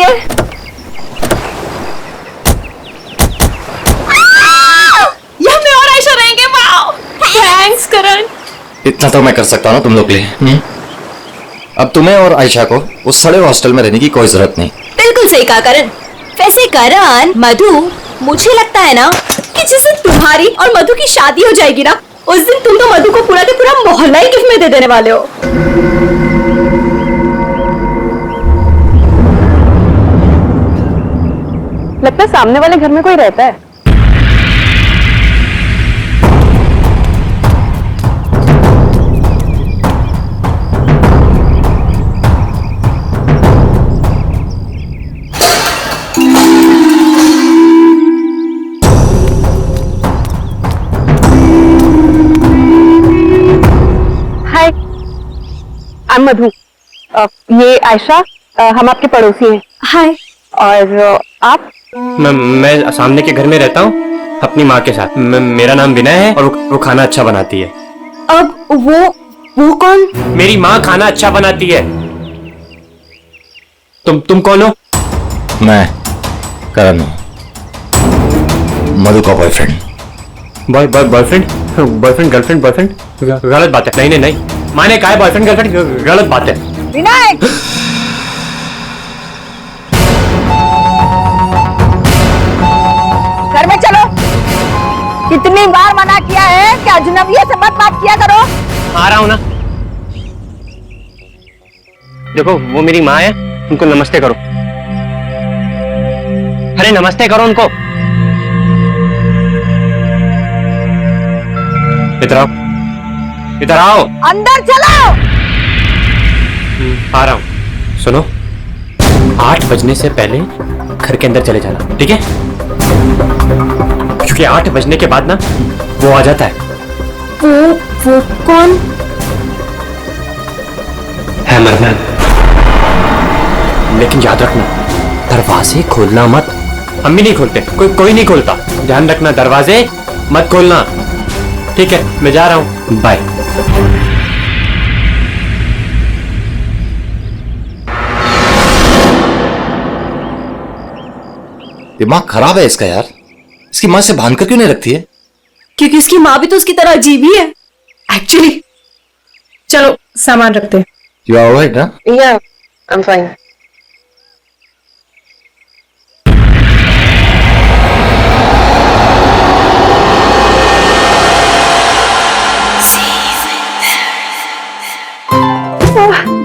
आइए। यहाँ मैं और आयशा रहेंगे। वाओ, थैंक्स करण। इतना तो मैं कर सकता हूँ ना तुम लोग के लिए। अब तुम्हें और आयशा को उस सड़े हॉस्टल में रहने की कोई जरूरत नहीं। बिल्कुल सही कहा करण। वैसे करण, मधु, मुझे लगता है ना कि जिस दिन तुम्हारी और मधु की शादी हो जाएगी ना, उस दिन तुम तो मधु को पूरा के पूरा मोहल्ला ही गिफ्ट में दे देने वाले हो। लगता है सामने वाले घर में कोई रहता है। मधु, ये आयशा, हम आपके पड़ोसी हैं। हाय। और आप? मैं सामने के घर में रहता हूँ अपनी माँ के साथ। मेरा नाम विनय है और वो खाना अच्छा बनाती है। अब वो कौन? मेरी माँ खाना अच्छा बनाती है। तुम कौन हो? मैं करण हूँ, मधु का बॉयफ्रेंड। बॉयफ्रेंड गर्लफ्रेंड बॉयफ्रेंड गलत बात है। नहीं, माने कहा है बॉयफ्रेंड गर्लफ्रेंड, गलत बात है। विनायक, घर में चलो। कितनी बार मना किया है कि अजनबियों से मत बात किया करो। आ रहा हूं ना। देखो, वो मेरी माँ है, उनको नमस्ते करो। अरे नमस्ते करो उनको। इधर आओ। अंदर चलो। आ रहा हूं। सुनो, 8 बजने से पहले घर के अंदर चले जाना, ठीक है? क्योंकि 8 बजने के बाद ना वो आ जाता है। वो कौन है? मरना। लेकिन याद रखना, दरवाजे खोलना मत। हम भी नहीं खोलते, कोई नहीं खोलता। ध्यान रखना, दरवाजे मत खोलना, ठीक है? मैं जा रहा हूं, बाय। दिमाग खराब है इसका यार। इसकी माँ से बांध कर क्यों नहीं रखती है? क्योंकि उसकी माँ भी तो उसकी तरह अजीब ही है एक्चुअली। चलो सामान रखते। You are alright, ना? Yeah, I'm fine.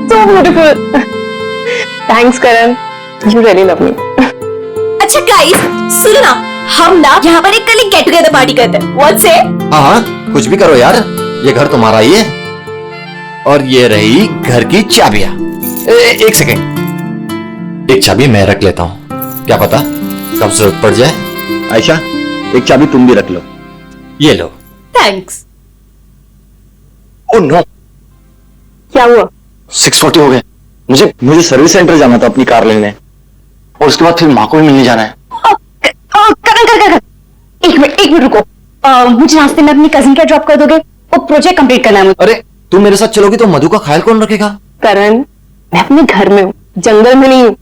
So beautiful. Thanks, Karan. You really love me. अच्छा गाइस, सुनो ना, हम ना यहाँ पर एक कल गेट टुगेदर पार्टी करते हैं। What say? हाँ, कुछ भी करो यार, ये घर तुम्हारा ही है। और ये रही घर की चाबियां। एक सेकंड, एक चाबी मैं रख लेता हूँ, क्या पता कब जरूरत पड़ जाए। आयशा, एक चाबी तुम भी रख लो। ये लो। थैंक्स। ओह नो, क्या हुआ? 6:40 हो गए। मुझे सर्विस सेंटर जाना था अपनी कार लेने, और उसके बाद फिर माँ को भी मिलने जाना है। कर। एक मिनट रुको। मुझे रास्ते में अपनी कजिन का ड्रॉप कर दोगे? वो प्रोजेक्ट कंप्लीट करना है मुझे। अरे तुम मेरे साथ चलोगी तो मधु का ख्याल कौन रखेगा? करण, मैं अपने घर में हूँ, जंगल में नहीं हूँ।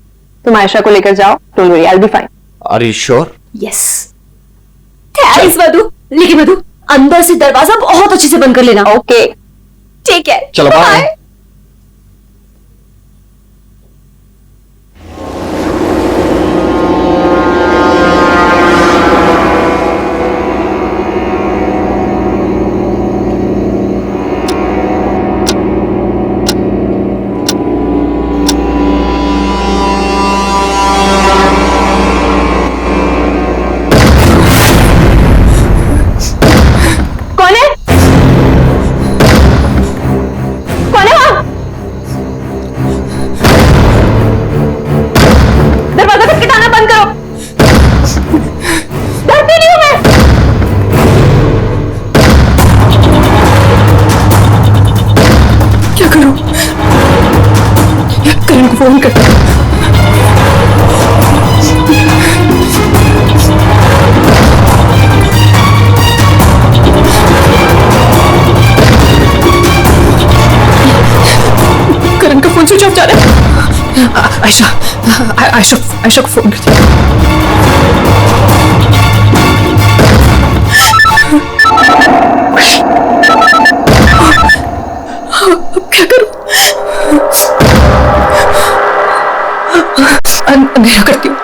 तुम आयशा को लेकर जाओ। Don't worry, I will be fine. Are you sure? Yes. Thanks Madhu. लेकिन मधु, अंदर से दरवाजा बहुत अच्छे से बंद कर लेना। ओके, ठीक है, चलो बाय। फोन करता हूँ। करण का फोन स्विच ऑफ जा रहा है। आयशा को फोन करती हूँ। अब क्या करूं? अंधेरा करती हूँ।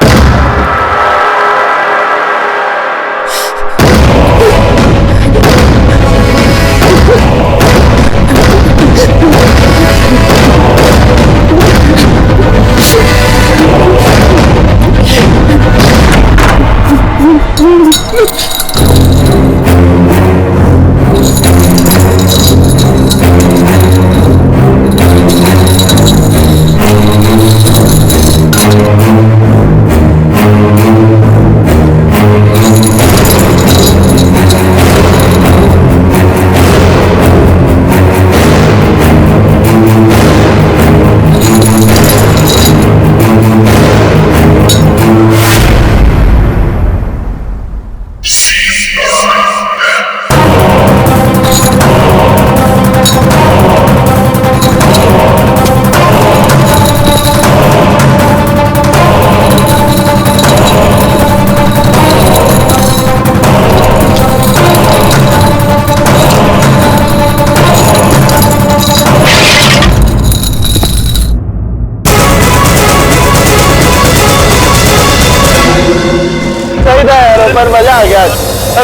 पर मजा आ गया।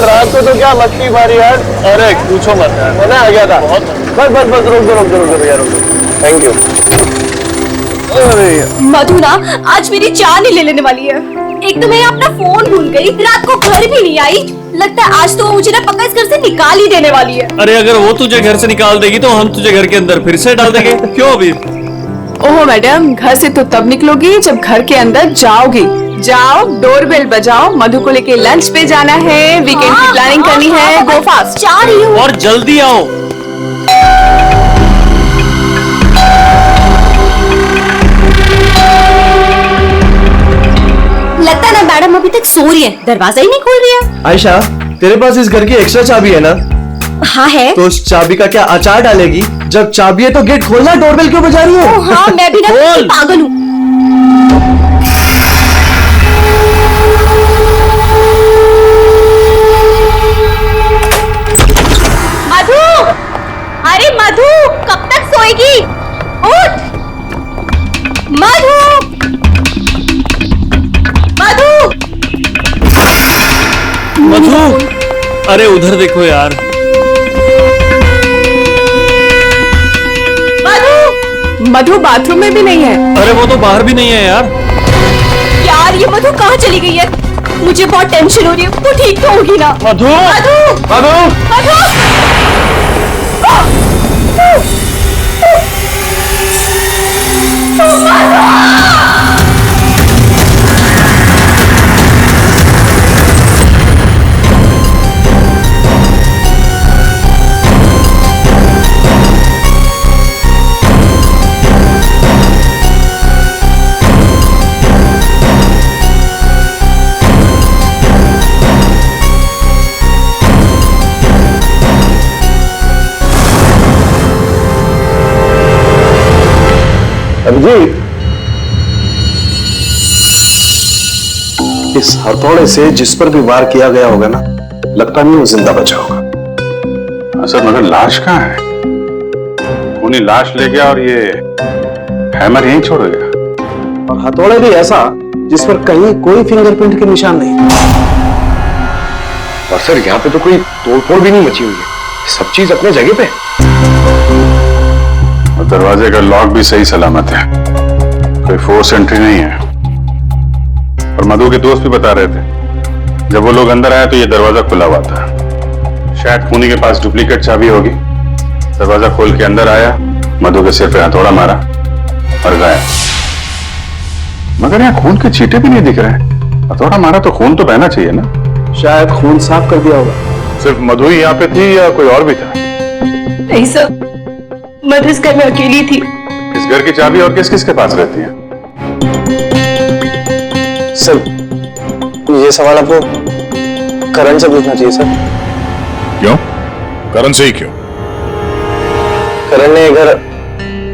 रात को तो क्या मस्ती मारी यार। अरे पूछो मत यार, मजा आ गया था बहुत। बस रुक यार, थैंक यू। मधु ना आज मेरी जान ही ले लेने वाली है। एक तो मैं अपना फोन भूल गई, रात को घर भी नहीं आई। लगता है आज तो वो मुझे ना पक्का इस घर से निकाल ही देने वाली है। अरे अगर वो तुझे घर से निकाल देगी तो हम तुझे घर के अंदर फिर से डाल देंगे। क्यों अभी? ओहो मैडम, घर से तो तब निकलोगी जब घर के अंदर जाओगी। जाओ, डोरबेल बजाओ, मधु को लेके लंच पे जाना है, वीकेंड की प्लानिंग करनी है। गो फास्ट। जा रही हूँ। और जल्दी आओ। लगता है ना मैडम अभी तक सो रही है, दरवाजा ही नहीं खोल रही है। आयशा, तेरे पास इस घर की एक्स्ट्रा चाबी है ना? हाँ है। तो उस चाबी का क्या अचार डालेगी? जब चाबी है तो गेट खोलना, डोरबेल क्यों बजा रही है? हाँ मैं भी ना पागल हूँ। मधु, अरे मधु कब तक सोएगी? उठ मधु, मधु, मधु, अरे उधर देखो यार। मधु बाथरूम में भी नहीं है। अरे वो तो बाहर भी नहीं है यार। यार ये मधु कहाँ चली गई है? मुझे बहुत टेंशन हो रही है। वो ठीक तो होगी ना? मधु, मधु, मधु, मधु, अभिजीत, इस हथौड़े से जिस पर भी वार किया गया होगा ना, लगता नहीं वो जिंदा बचा होगा। सर मगर लाश कहाँ है? खूनी लाश ले गया और ये हैमर यहीं छोड़ गया। और हथौड़े भी ऐसा जिस पर कहीं कोई फिंगरप्रिंट के निशान नहीं। और सर यहाँ पे तो कोई तोड़फोड़ भी नहीं मची हुई है, सब चीज अपने जगह पे। और दरवाजे का लॉक भी सही सलामत है, कोई फोर्स एंट्री नहीं है। और मधु के दोस्त भी बता रहे थे जब वो लोग अंदर आए तो ये दरवाजा खुला हुआ था। शायद खूनी के पास डुप्लीकेट चाबी होगी। दरवाजा खोल के अंदर आया, मधु के सिर पे हथौड़ा मारा और गया। मगर यहाँ खून के छींटे भी नहीं दिख रहे। हथौड़ा मारा तो खून तो बहना चाहिए ना। शायद खून साफ कर दिया होगा। सिर्फ मधु ही यहाँ पे थी या कोई और भी था? नहीं सर, मधु इस घर में अकेली थी। इस घर की चाबी और किस किस के पास रहती है? सर ये सवाल आपको करण से पूछना चाहिए सर। क्यों? करण से ही क्यों? करण ने ये घर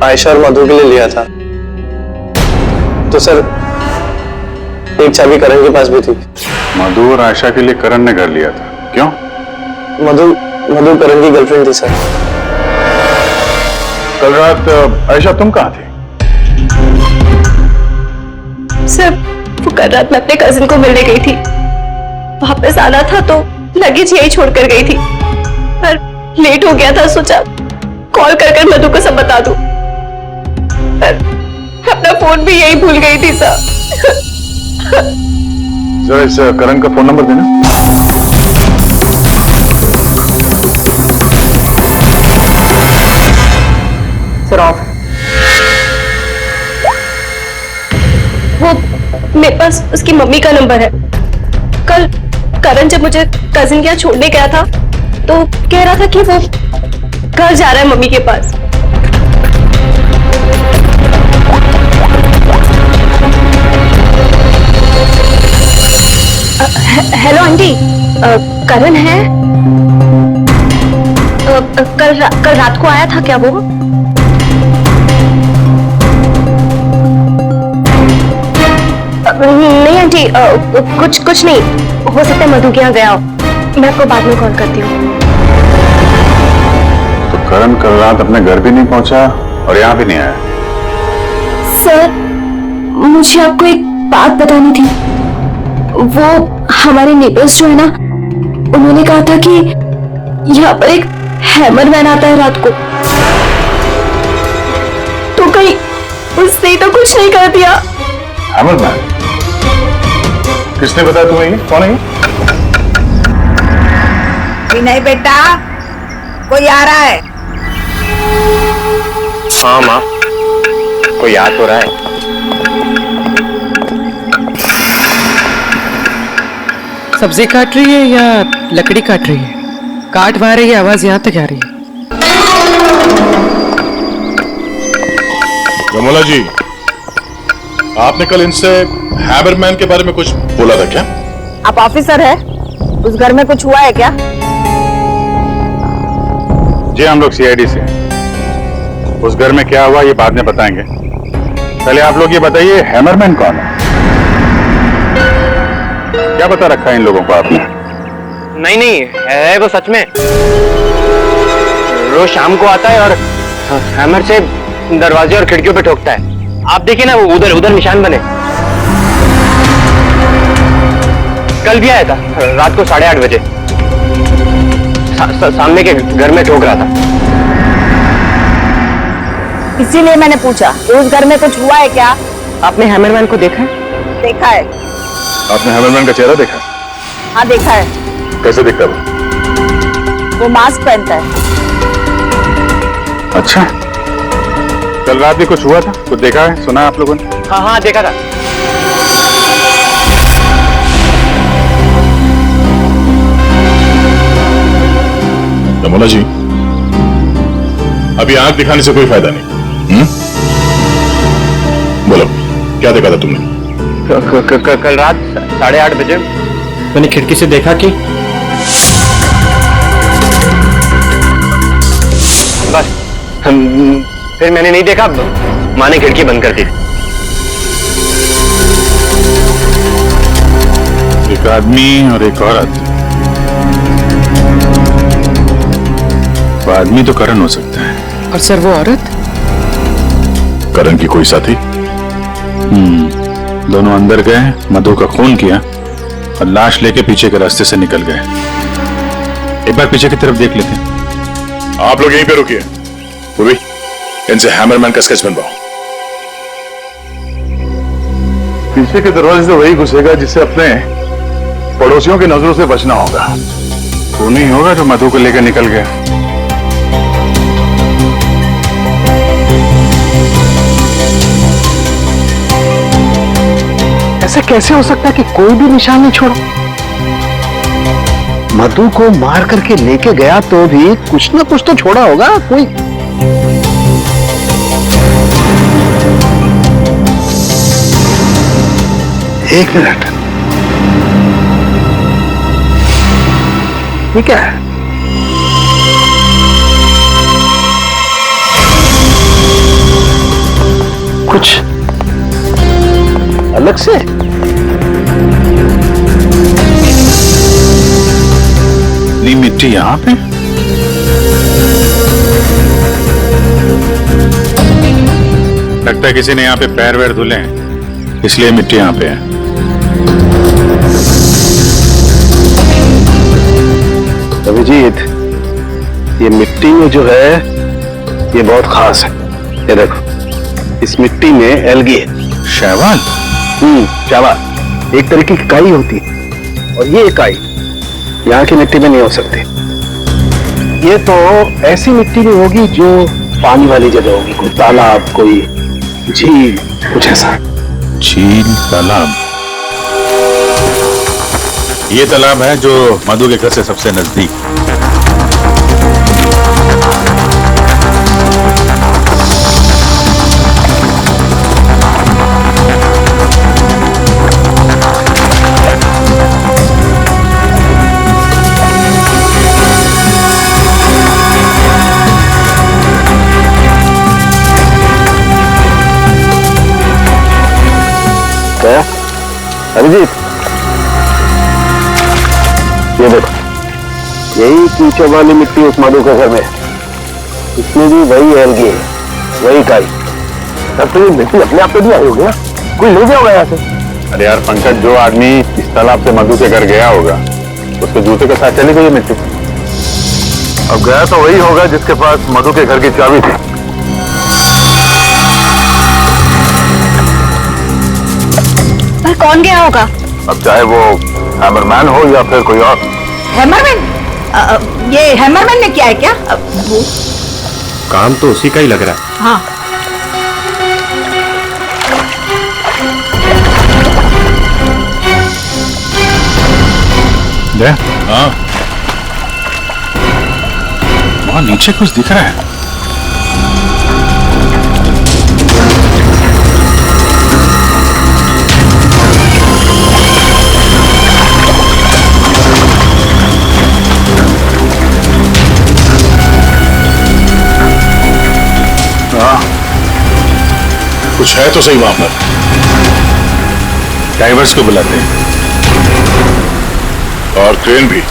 आयशा और मधु के लिए लिया था। तो सर एक चाबी करण के पास भी थी। मधु और आयशा के लिए करण ने घर लिया था, क्यों? मधु मधु करण की गर्लफ्रेंड थी सर। कल रात आयशा तुम कहाँ थी? सर वो कल रात मैं अपने कजिन को मिलने गई थी, वापस आना था तो लगेज यही छोड़कर गई थी, पर लेट हो गया था, सोचा कॉल कर मधु को सब बता दूं, पर अपना फोन भी यही भूल गई थी सर। जरा इस करण का फोन नंबर देना। Sir of. वो मेरे पास उसकी मम्मी का नंबर है। कल करण जब मुझे कजिन के यहाँ छोड़ने गया था तो कह रहा था कि वो घर जा रहा है मम्मी के पास। हेलो आंटी, करण है? कल रात को आया था क्या वो? नहीं आंटी, कुछ नहीं, हो सकता है मधु के यहाँ गया हो। मैं आपको बाद में कॉल करती हूँ। तो करण कल रात अपने घर भी नहीं पहुंचा और यहाँ भी नहीं आया। सर मुझे आपको एक बात बतानी थी। वो हमारे नेबर्स जो है ना, उन्होंने कहा था कि यहाँ पर एक हैमरमैन आता है रात को, तो कहीं उसने तो कुछ नहीं कर दिया? हैमरमैन? किसने बताया तुम्हें? ये कौन है? नहीं बेटा, कोई आ रहा है। हाँ माँ, कोई याद हो रहा है। सब्जी काट रही है या लकड़ी काट रही है? काट वहां रही है, आवाज यहाँ तक आ रही है। रमोला जी, आपने कल इनसे हैमरमैन के बारे में कुछ बोला था क्या? आप ऑफिसर है, उस घर में कुछ हुआ है क्या? जी हम लोग सीआईडी से। उस घर में क्या हुआ ये बाद में बताएंगे, पहले आप लोग ये बताइए हैमरमैन कौन है? क्या बता रखा है इन लोगों को आपने? नहीं है वो सच में। रोज शाम को आता है और हैमर से दरवाजे और खिड़कियों पे ठोकता है। आप देखिए ना, वो उधर निशान बने। कल भी आया था रात को 8:30 बजे, सामने के घर में ठोक रहा था। इसीलिए मैंने पूछा कि उस घर में कुछ हुआ है क्या? आपने हैमरमैन को देखा है? देखा है। आपने हैमरमैन का चेहरा देखा? हाँ देखा है। कैसे दिखता है वो मास्क पहनता है। अच्छा, कल रात भी कुछ हुआ था? कुछ देखा है, सुना है आप लोगों ने? हाँ देखा था। रमोला जी, अभी आंख दिखाने से कोई फायदा नहीं। बोलो क्या देखा था तुमने? कल रात 8:30 बजे मैंने खिड़की से देखा कि बस, फिर मैंने नहीं देखा। माँ ने खिड़की बंद कर दी। एक आदमी और एक औरत। वो आदमी तो करण हो सकता है। और सर वो औरत? करण की कोई साथी? दोनों अंदर गए, मधु का खून किया और लाश लेके पीछे के रास्ते से निकल गए। एक बार पीछे की तरफ देख लेते हैं। आप लोग यहीं पे रुकिए। पूर्वी, इनसे हैमरमैन का स्केच बनवाओ। पीछे के दरवाजे से वही घुसेगा जिससे अपने पड़ोसियों की नजरों से बचना होगा। वो नहीं होगा जो मधु को लेकर निकल गया। ऐसा कैसे हो सकता है कि कोई भी निशान नहीं छोड़ा? मधु को मार करके लेके गया तो भी कुछ ना कुछ तो छोड़ा होगा कोई। एक मिनट, ये क्या है? कुछ अलग से? नी मिट्टी यहाँ पे? लगता है किसी ने यहाँ पे पैर वैर धुले हैं, इसलिए मिट्टी यहाँ पे है। अभिजीत, ये मिट्टी में जो है ये बहुत खास है। ये देखो, इस मिट्टी में एल्गी है। शैवाल? शैवाल एक तरीके की काई होती है, और ये काई यहाँ की मिट्टी में नहीं हो सकती। ये तो ऐसी मिट्टी में होगी जो पानी वाली जगह होगी, कोई तालाब, कोई झील, कुछ ऐसा। झील, तालाब? ये तालाब है जो मधु के घर से सबसे नजदीक। क्या? अभिजीत, ये देखो, यही कीचड़ वाली मिट्टी उस मधु के घर में, इसमें भी वही एल्गी है, वही काई। तब तो ये मिट्टी अपने आप पे भी आई होगी ना, कोई ले गया होगा यहाँ से। अरे यार पंकज, जो आदमी इस तालाब से मधु के घर गया होगा, उसके जूते के साथ चली गई मिट्टी। अब गया तो वही होगा जिसके पास मधु के घर की चाबी थी। पर कौन गया होगा? अब चाहे वो हैमरमैन हो या फिर कोई और। हैमरमैन? ये हैमरमैन ने किया है क्या? वो काम तो उसी का ही लग रहा है। हाँ। हाँ, वहां नीचे कुछ दिख रहा है। कुछ है तो सही वहां पर। डाइवर्स को बुलाते हैं और क्रेन भी।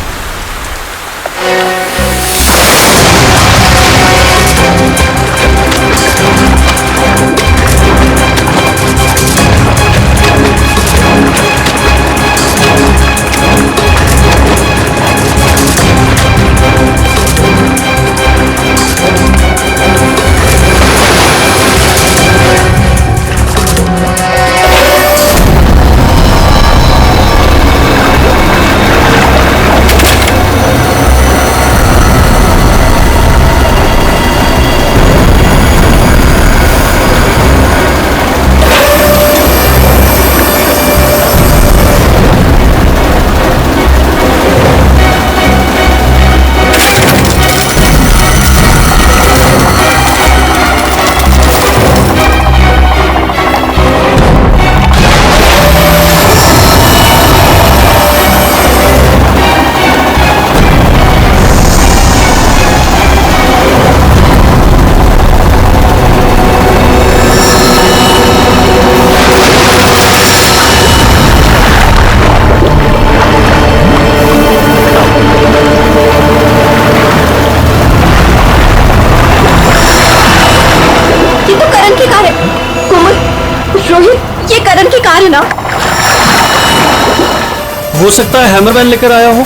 हो सकता है हैमरमैन लेकर आया हो।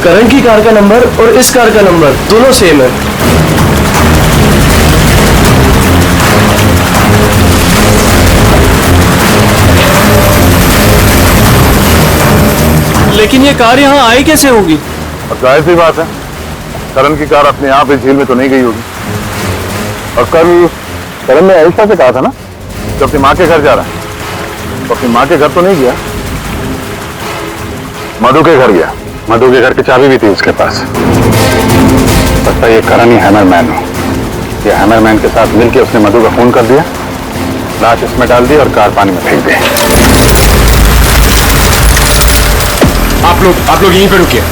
करण की कार का नंबर और इस कार का नंबर दोनों सेम है। लेकिन ये कार यहाँ आई कैसे होगी? और जाहिर सी बात है, करण की कार अपने आप इस झील में तो नहीं गई होगी। और कल करण ने ऐसा से कहा था ना, तो अपनी माँ के घर जा रहा है, तो अपनी माँ के घर तो नहीं गया, मधु के घर गया। मधु के घर की चाबी भी थी उसके पास। लगता है ये करण ही हैमरमैन हो। ये हैमरमैन के साथ मिलकर उसने मधु का फोन कर दिया, लाश इसमें डाल दी और कार पानी में फेंक दी। आप लोग यहीं पे रुकिए।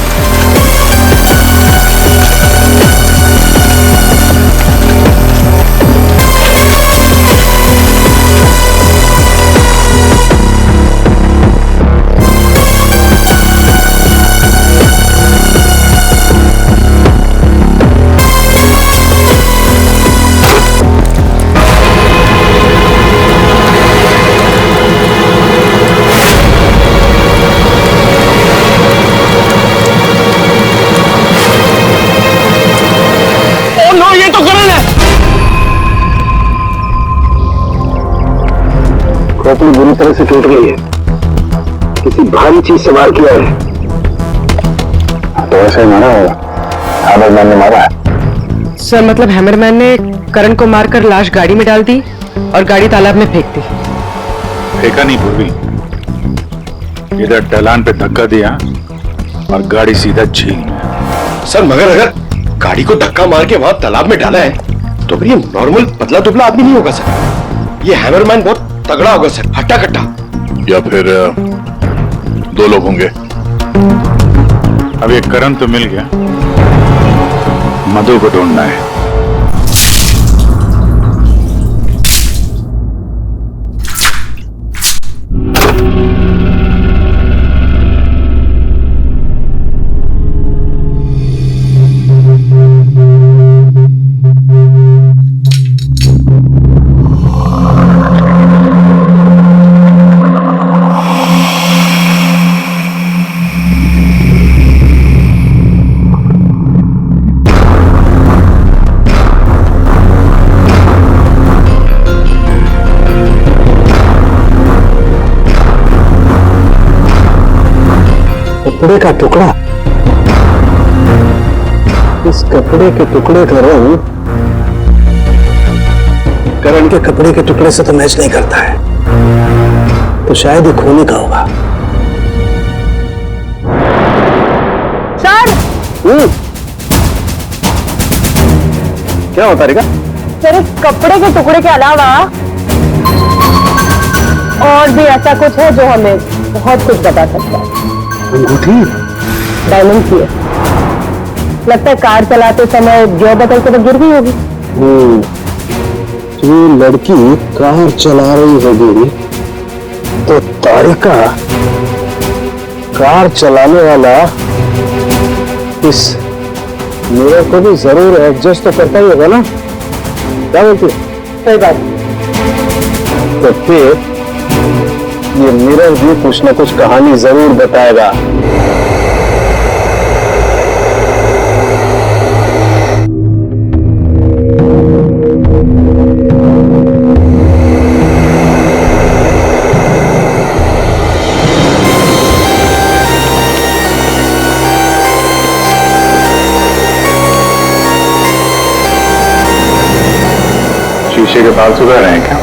खोपड़ी बुरी तरह से टूट गई है, किसी भारी चीज से वार किया है। तो ऐसे मारा होगा, हैमरमैन ने मारा है। सर मतलब हैमरमैन ने करण को मारकर लाश गाड़ी में डाल दी और गाड़ी तालाब में फेंक दी। फेंका नहीं पूर्वी, इधर ढलान पे धक्का दिया और गाड़ी सीधा झील में। सर मगर अगर गाड़ी को धक्का मार के वहां तालाब में डाला है तो फिर ये नॉर्मल पतला दुबला आदमी नहीं होगा सर, ये हैमरमैन बहुत तगड़ा होगा सर, हट्टा कट्टा। या फिर दो लोग होंगे। अब ये करण तो मिल गया, मधु को ढूंढना है। कपड़े का टुकड़ा, इस कपड़े के टुकड़े का रंग करण के कपड़े के टुकड़े से तो मैच नहीं करता है, तो शायद ये खूनी का होगा। सर क्या होता रहेगा? सर इस कपड़े के टुकड़े के अलावा और भी ऐसा कुछ है जो हमें बहुत कुछ बता सकता है। अंगूठी डायमंड की है, लगता है कार चलाते समय गियर बदल के तो गिर गई होगी। तो ये लड़की कार चला रही होगी तो तारिका कार चलाने वाला इस मिरर को भी जरूर एडजस्ट तो करता ही होगा ना, क्या बोलती है? सही बात। तो फिर ये मिरर भी कुछ ना कुछ कहानी जरूर बताएगा। शीशे के बाल सुखा रहे हैं क्या?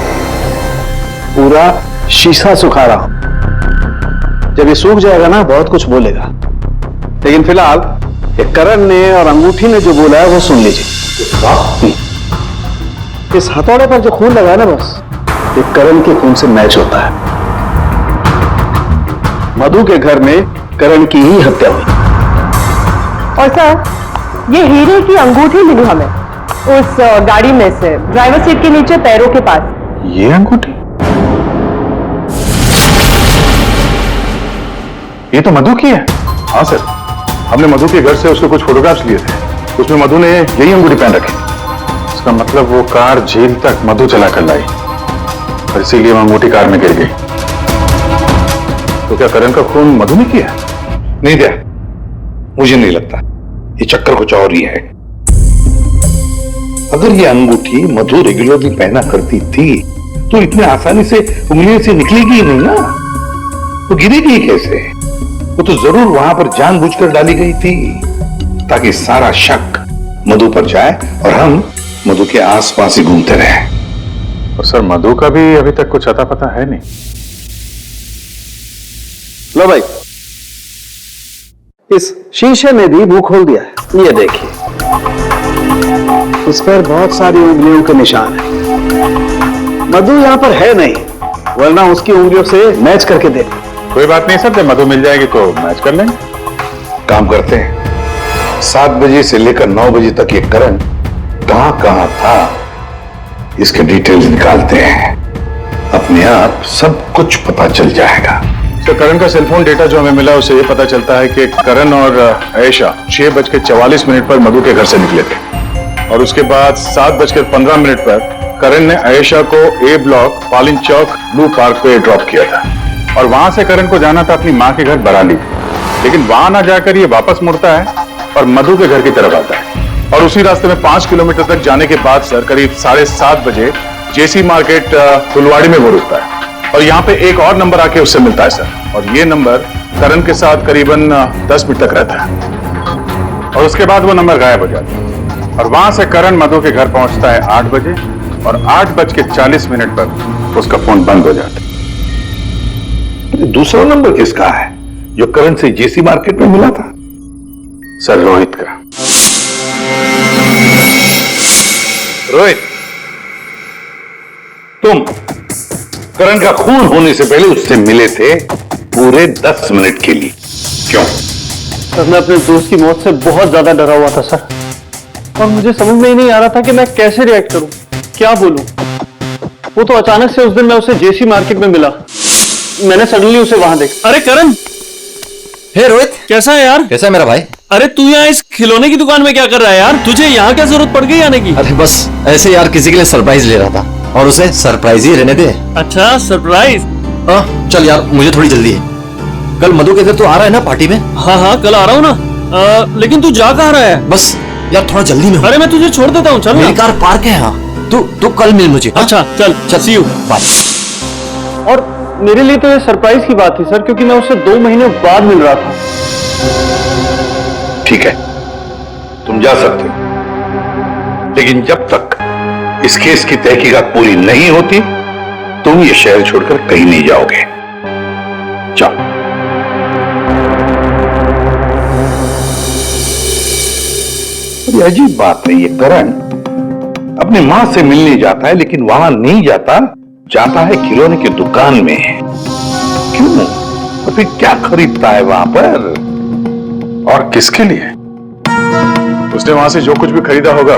पूरा शीशा सुखा रहा हूं, जब ये सूख जाएगा ना बहुत कुछ बोलेगा, लेकिन फिलहाल ये करण ने और अंगूठी ने जो बोला है वो सुन लीजिए। इस हथौड़े पर जो खून लगा है ना, बस ये करण के खून से मैच होता है। मधु के घर में करण की ही हत्या हुई। और सर ये हीरे की अंगूठी मिली हमें उस गाड़ी में से, ड्राइवर सीट के नीचे पैरों के पास। ये अंगूठी? ये तो मधु की है। हाँ सर, हमने मधु के घर से उसके कुछ फोटोग्राफ्स लिए थे, उसमें मधु ने यही अंगूठी पहन रखी। इसका मतलब वो कार झील तक मधु चला कर लाई और इसीलिए वो अंगूठी कार में गिर गई। तो क्या करण का खून मधु ने किया? नहीं दिया, मुझे नहीं लगता। ये चक्कर कुछ और ही है। अगर ये अंगूठी मधु रेगुलरली पहना करती थी तो इतने आसानी से उंगलियों से निकलेगी ही नहीं ना, तो गिरेगी कैसे? वो तो जरूर वहां पर जानबूझकर डाली गई थी ताकि सारा शक मधु पर जाए और हम मधु के आसपास ही घूमते रहे। और सर मधु का भी अभी तक कुछ अता पता है नहीं। लो भाई, इस शीशे में भी मुंह खोल दिया है, ये देखिए, इस पर बहुत सारी उंगलियों के निशान है। मधु यहाँ पर है नहीं, वरना उसकी उंगलियों से मैच करके दे। कोई बात नहीं सर, जब मधु मिल जाएगी तो मैच कर लेंगे। काम करते हैं, 7 बजे से लेकर 9 बजे तक ये करण कहां था इसके डिटेल्स निकालते हैं, अपने आप सब कुछ पता चल जाएगा। तो करण का सेलफोन डेटा जो हमें मिला उससे ये पता चलता है कि करण और आयशा 6:44 पर मधु के घर से निकले थे और उसके बाद 7:15 पर करण ने आयशा को ए ब्लॉक पालिन चौक ब्लू पार्क पे ड्रॉप किया था और वहां से करण को जाना था अपनी मां के घर बराली, लेकिन वहां ना जाकर ये वापस मुड़ता है और मधु के घर की तरफ आता है और उसी रास्ते में 5 किलोमीटर तक जाने के बाद सर करीब 7:30 बजे जेसी मार्केट फुलवाड़ी में वो रुकता है और यहाँ पे एक और नंबर आके उससे मिलता है सर, और ये नंबर करण के साथ करीबन 10 मिनट तक रहता है और उसके बाद वो नंबर गायब हो जाता है। और वहां से करण मधु के घर पहुंचता है 8 बजे और 8:40 पर उसका फोन बंद हो जाता है। दूसरा नंबर किसका है जो करण से जेसी मार्केट में मिला था? सर रोहित का। रोहित, तुम करण का खून होने से पहले उससे मिले थे पूरे 10 मिनट के लिए, क्यों? सर मैं अपने दोस्त की मौत से बहुत ज्यादा डरा हुआ था सर, और मुझे समझ में ही नहीं आ रहा था कि मैं कैसे रिएक्ट करूं, क्या बोलूं। वो तो अचानक से उस दिन मैं उसे जेसी मार्केट में मिला, मैंने सडनली उसे वहां देखा। अरे करण, हे रोहित, कैसा है यार? कैसा है मेरा भाई? अरे तू यहाँ इस खिलौने की दुकान में क्या कर रहा है यार? तुझे यहाँ क्या जरूरत पड़ गई आने की? अरे बस ऐसे यार, किसी के लिए सरप्राइज ले रहा था और उसे सरप्राइज ही रहने दे। अच्छा सरप्राइज? चल यार, मुझे थोड़ी जल्दी है। कल मधु के घर तो आ रहा है ना पार्टी में? हाँ कल आ रहा हूँ ना। लेकिन तू जा कहाँ रहा है? बस यार थोड़ा जल्दी में। अरे मैं तुझे छोड़ देता हूँ, चल मेरी कार पार्क है यहाँ। तू कल मिल मुझे। अच्छा चल चल, सी यू, बाय। और मेरे लिए तो ये सरप्राइज की बात थी सर, क्योंकि मैं उससे 2 महीने बाद मिल रहा था। ठीक है, तुम जा सकते हो, लेकिन जब तक इस केस की तहकीकात पूरी नहीं होती तुम ये शहर छोड़कर कहीं नहीं जाओगे। जाओ। ये अजीब बात नहीं है, करण अपनी मां से मिलने जाता है लेकिन वहां नहीं जाता, जाता है खिलौने की दुकान में। क्यों? तो फिर क्या खरीदता है वहां पर? और किसके लिए? उसने वहां से जो कुछ भी खरीदा होगा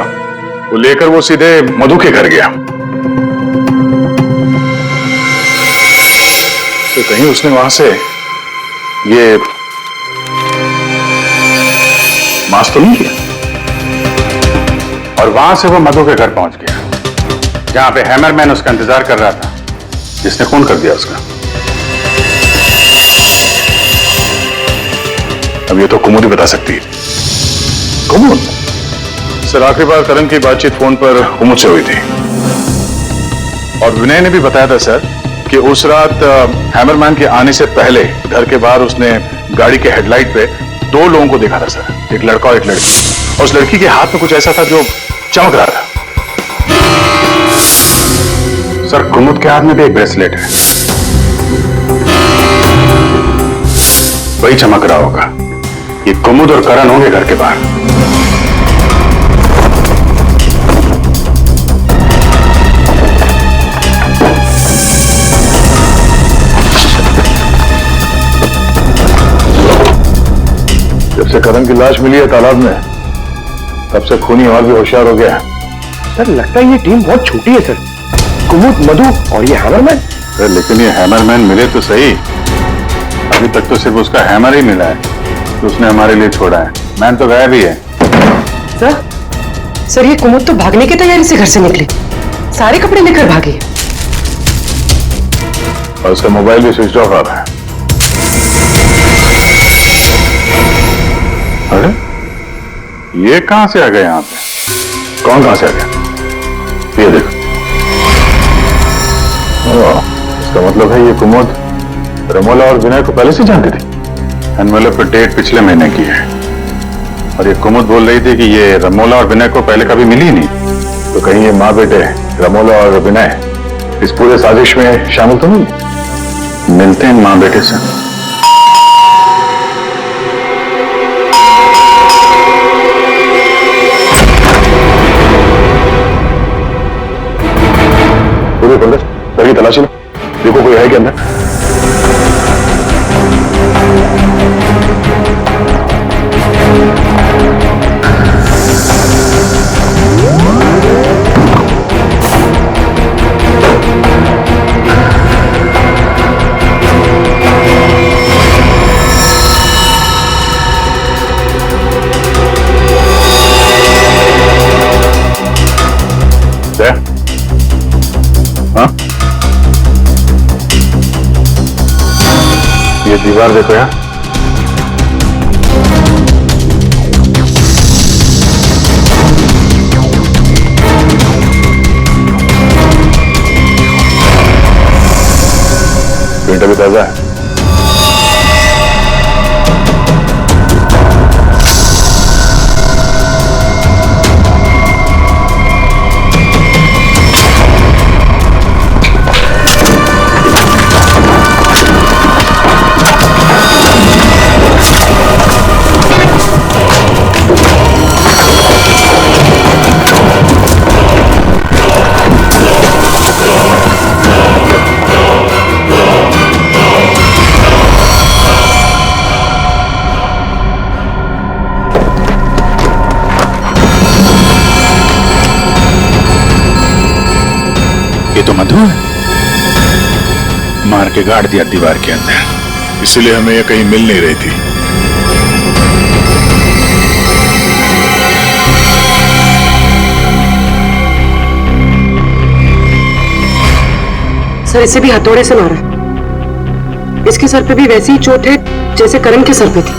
वो लेकर वो सीधे मधु के घर गया। तो कहीं उसने वहां से ये मास्क तो नहीं किया? और वहां से वो मधु के घर पहुंच गया जहां पे हैमरमैन उसका इंतजार कर रहा था, जिसने खून कर दिया उसका। अब ये तो कुमुद ही बता सकती है। कुमुद? सर आखिरी बार करण की बातचीत फोन पर कुमुद से हुई थी और विनय ने भी बताया था सर कि उस रात हैमरमैन के आने से पहले घर के बाहर उसने गाड़ी के हेडलाइट पे 2 लोगों को देखा था सर, एक लड़का और एक लड़की। और उस लड़की के हाथ में कुछ ऐसा था जो चमक रहा था। सर कुमुद के हाथ में भी एक ब्रेसलेट है, वही चमक रहा होगा। ये कुमुद और करण होंगे घर के बाहर। जब से करण की लाश मिली है तालाब में, तब से खूनी और भी होशियार हो गया। सर लगता है ये टीम बहुत छोटी है सर, कुमुद, मधु और ये हैमरमैन। सर लेकिन ये हैमरमैन मिले तो सही, अभी तक तो सिर्फ उसका हैमर ही मिला है तो उसने हमारे लिए छोड़ा है। मैन तो गायब ही है। सर ये कुमुद तो भागने की तैयारी से घर से निकली, सारे कपड़े लेकर भागी और उसका मोबाइल भी स्विच ऑफ आ रहा है। अरे ये कहां से आ गए यहाँ पे? कौन कहां से आ गया? ये देखो, इसका मतलब है ये कुमुद रमोला और विनय को पहले से जानती थी। एनवेलप पे डेट पिछले महीने की है और ये कुमुद बोल रही थी कि ये रमोला और विनय को पहले कभी मिली ही नहीं। तो कहीं ये माँ बेटे रमोला और विनय इस पूरे साजिश में शामिल तो नहीं? मिलते हैं माँ बेटे से। घर की तलाशी लो, देखो कोई है क्या अंदर। हाँ, ये दीवार देखो यार, भी ताजा है। ये तो मधु है। मार के गाड़ दिया दीवार के अंदर, इसीलिए हमें ये कहीं मिल नहीं रही थी। सर इसे भी हथौड़े से मारा है। इसके सर पे भी वैसी ही चोट है जैसे करण के सर पे थी।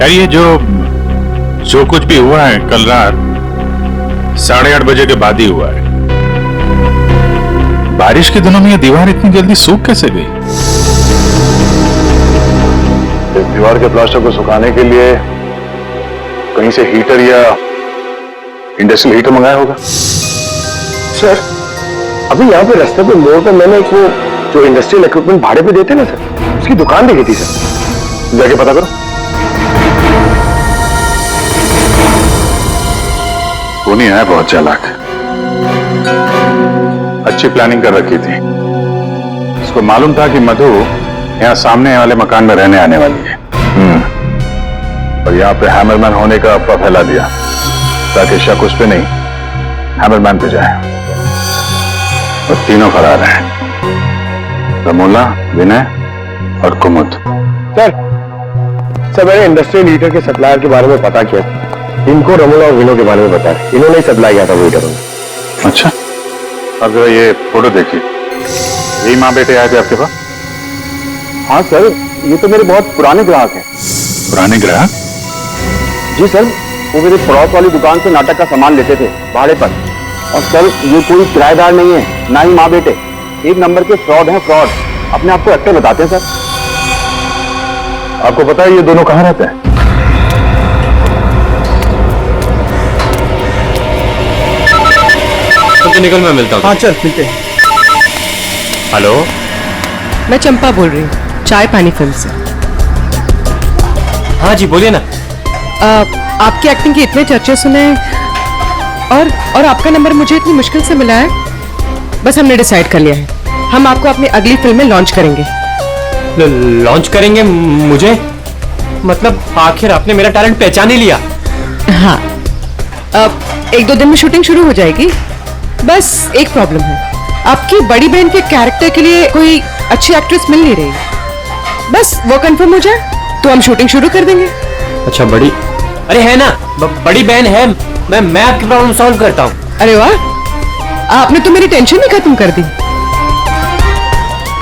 यार ये जो कुछ भी हुआ है कल रात 8:30 बजे के बाद ही हुआ है। बारिश के दिनों में ये दीवार इतनी जल्दी सूख कैसे गई? दीवार के प्लास्टर को सुखाने के लिए कहीं से हीटर या इंडस्ट्रियल हीटर मंगाया होगा। सर अभी यहाँ पे रास्ते पे मोड़ पे मैंने एक वो जो इंडस्ट्रियल इक्विपमेंट भाड़े पे देते ना सर, उसकी दुकान देखी थी सर, जाके पता करो। वो नहीं है, बहुत चालाक, अच्छी प्लानिंग कर रखी थी। उसको मालूम था कि मधु यहाँ सामने वाले मकान में रहने आने वाली है। और यहाँ पे हैमरमैन होने का अफवाह फैला दिया ताकि शक उस पे नहीं हैमरमैन पे जाए। और तीनों फरार हैं, रमोला, विनय और कुमुद। सर मैंने इंडस्ट्रियल हीटर के सप्लायर के बारे में पता किया, इनको रमोला और विनो के बारे में पता है, इन्होंने ही सप्लाई किया था वो हीटर। अच्छा, अब जरा ये फोटो देखिए, यही माँ बेटे आए थे आपके पास? हाँ सर, ये तो मेरे बहुत पुराने ग्राहक हैं। पुराने ग्राहक? जी सर, वो मेरे पड़ोस वाली दुकान से नाटक का सामान लेते थे भाड़े पर। और सर ये कोई किराएदार नहीं है, ना ही माँ बेटे, एक नंबर के फ्रॉड हैं, फ्रॉड। अपने आप को एक्टर बताते हैं सर। आपको पता है ये दोनों कहाँ रहते हैं? तो निकल, मैं मिलता हूँ। हाँ चल मिलते हैं। हेलो, मैं चंपा बोल रही हूँ, चाय पानी फिल्म से। हाँ जी बोलिए ना। आपकी एक्टिंग के इतने चर्चे सुने और आपका नंबर मुझे इतनी मुश्किल से मिला है। बस हमने डिसाइड कर लिया है, हम आपको अपनी अगली फिल्म में लॉन्च करेंगे। लॉन्च करेंगे मुझे? मतलब आखिर आपने मेरा टैलेंट पहचान ही लिया? हाँ, अब 1-2 दिन में शूटिंग शुरू हो जाएगी। बस एक प्रॉब्लम है, आपकी बड़ी बहन के कैरेक्टर के लिए कोई अच्छी एक्ट्रेस मिल नहीं रही। बस वो कंफर्म हो जाए तो हम शूटिंग शुरू कर देंगे। अच्छा बड़ी, अरे है ना, बड़ी बहन है, मैं आपकी प्रॉब्लम सॉल्व करता हूँ। अरे वाह, आपने तो मेरी टेंशन ही खत्म कर दी।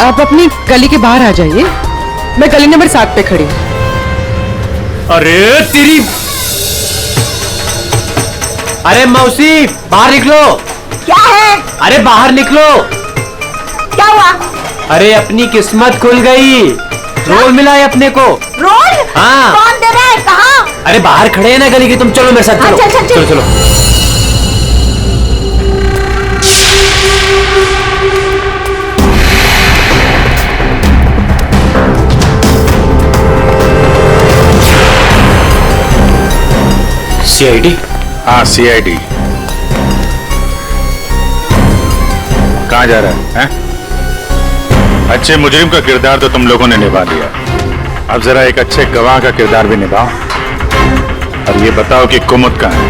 आप अपनी गली के बाहर आ जाइए, मैं गली नंबर 7 पे खड़ी हूँ। अरे तेरी, अरे मौसी बाहर निकलो। क्या है? अरे बाहर निकलो। क्या हुआ? अरे अपनी किस्मत खुल गई, रोल मिला है अपने को। रोल? हाँ। कौन दे रहा है? कहाँ? अरे बाहर खड़े हैं ना गली के, तुम चलो मेरे साथ, चलो। चल, चलो चलो। CID? हाँ CID। कहाँ जा रहा है? अच्छे मुजरिम का किरदार तो तुम लोगों ने निभा लिया, अब जरा एक अच्छे गवाह का किरदार भी निभाओ और ये बताओ कि कुमुद कहाँ है?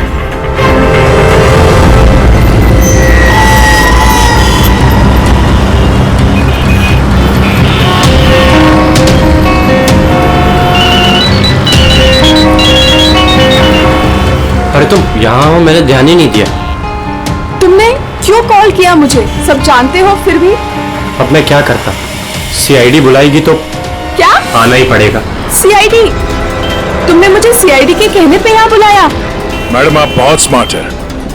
अरे तुम यहाँ हो, मैंने ध्यान ही नहीं दिया। तुमने क्यों कॉल किया मुझे? सब जानते हो फिर भी? अब मैं क्या करता? CID बुलाएगी तो क्या आना ही पड़ेगा। CID? तुमने मुझे CID के कहने पे यहाँ बुलाया? मैडम आप बहुत स्मार्ट हैं,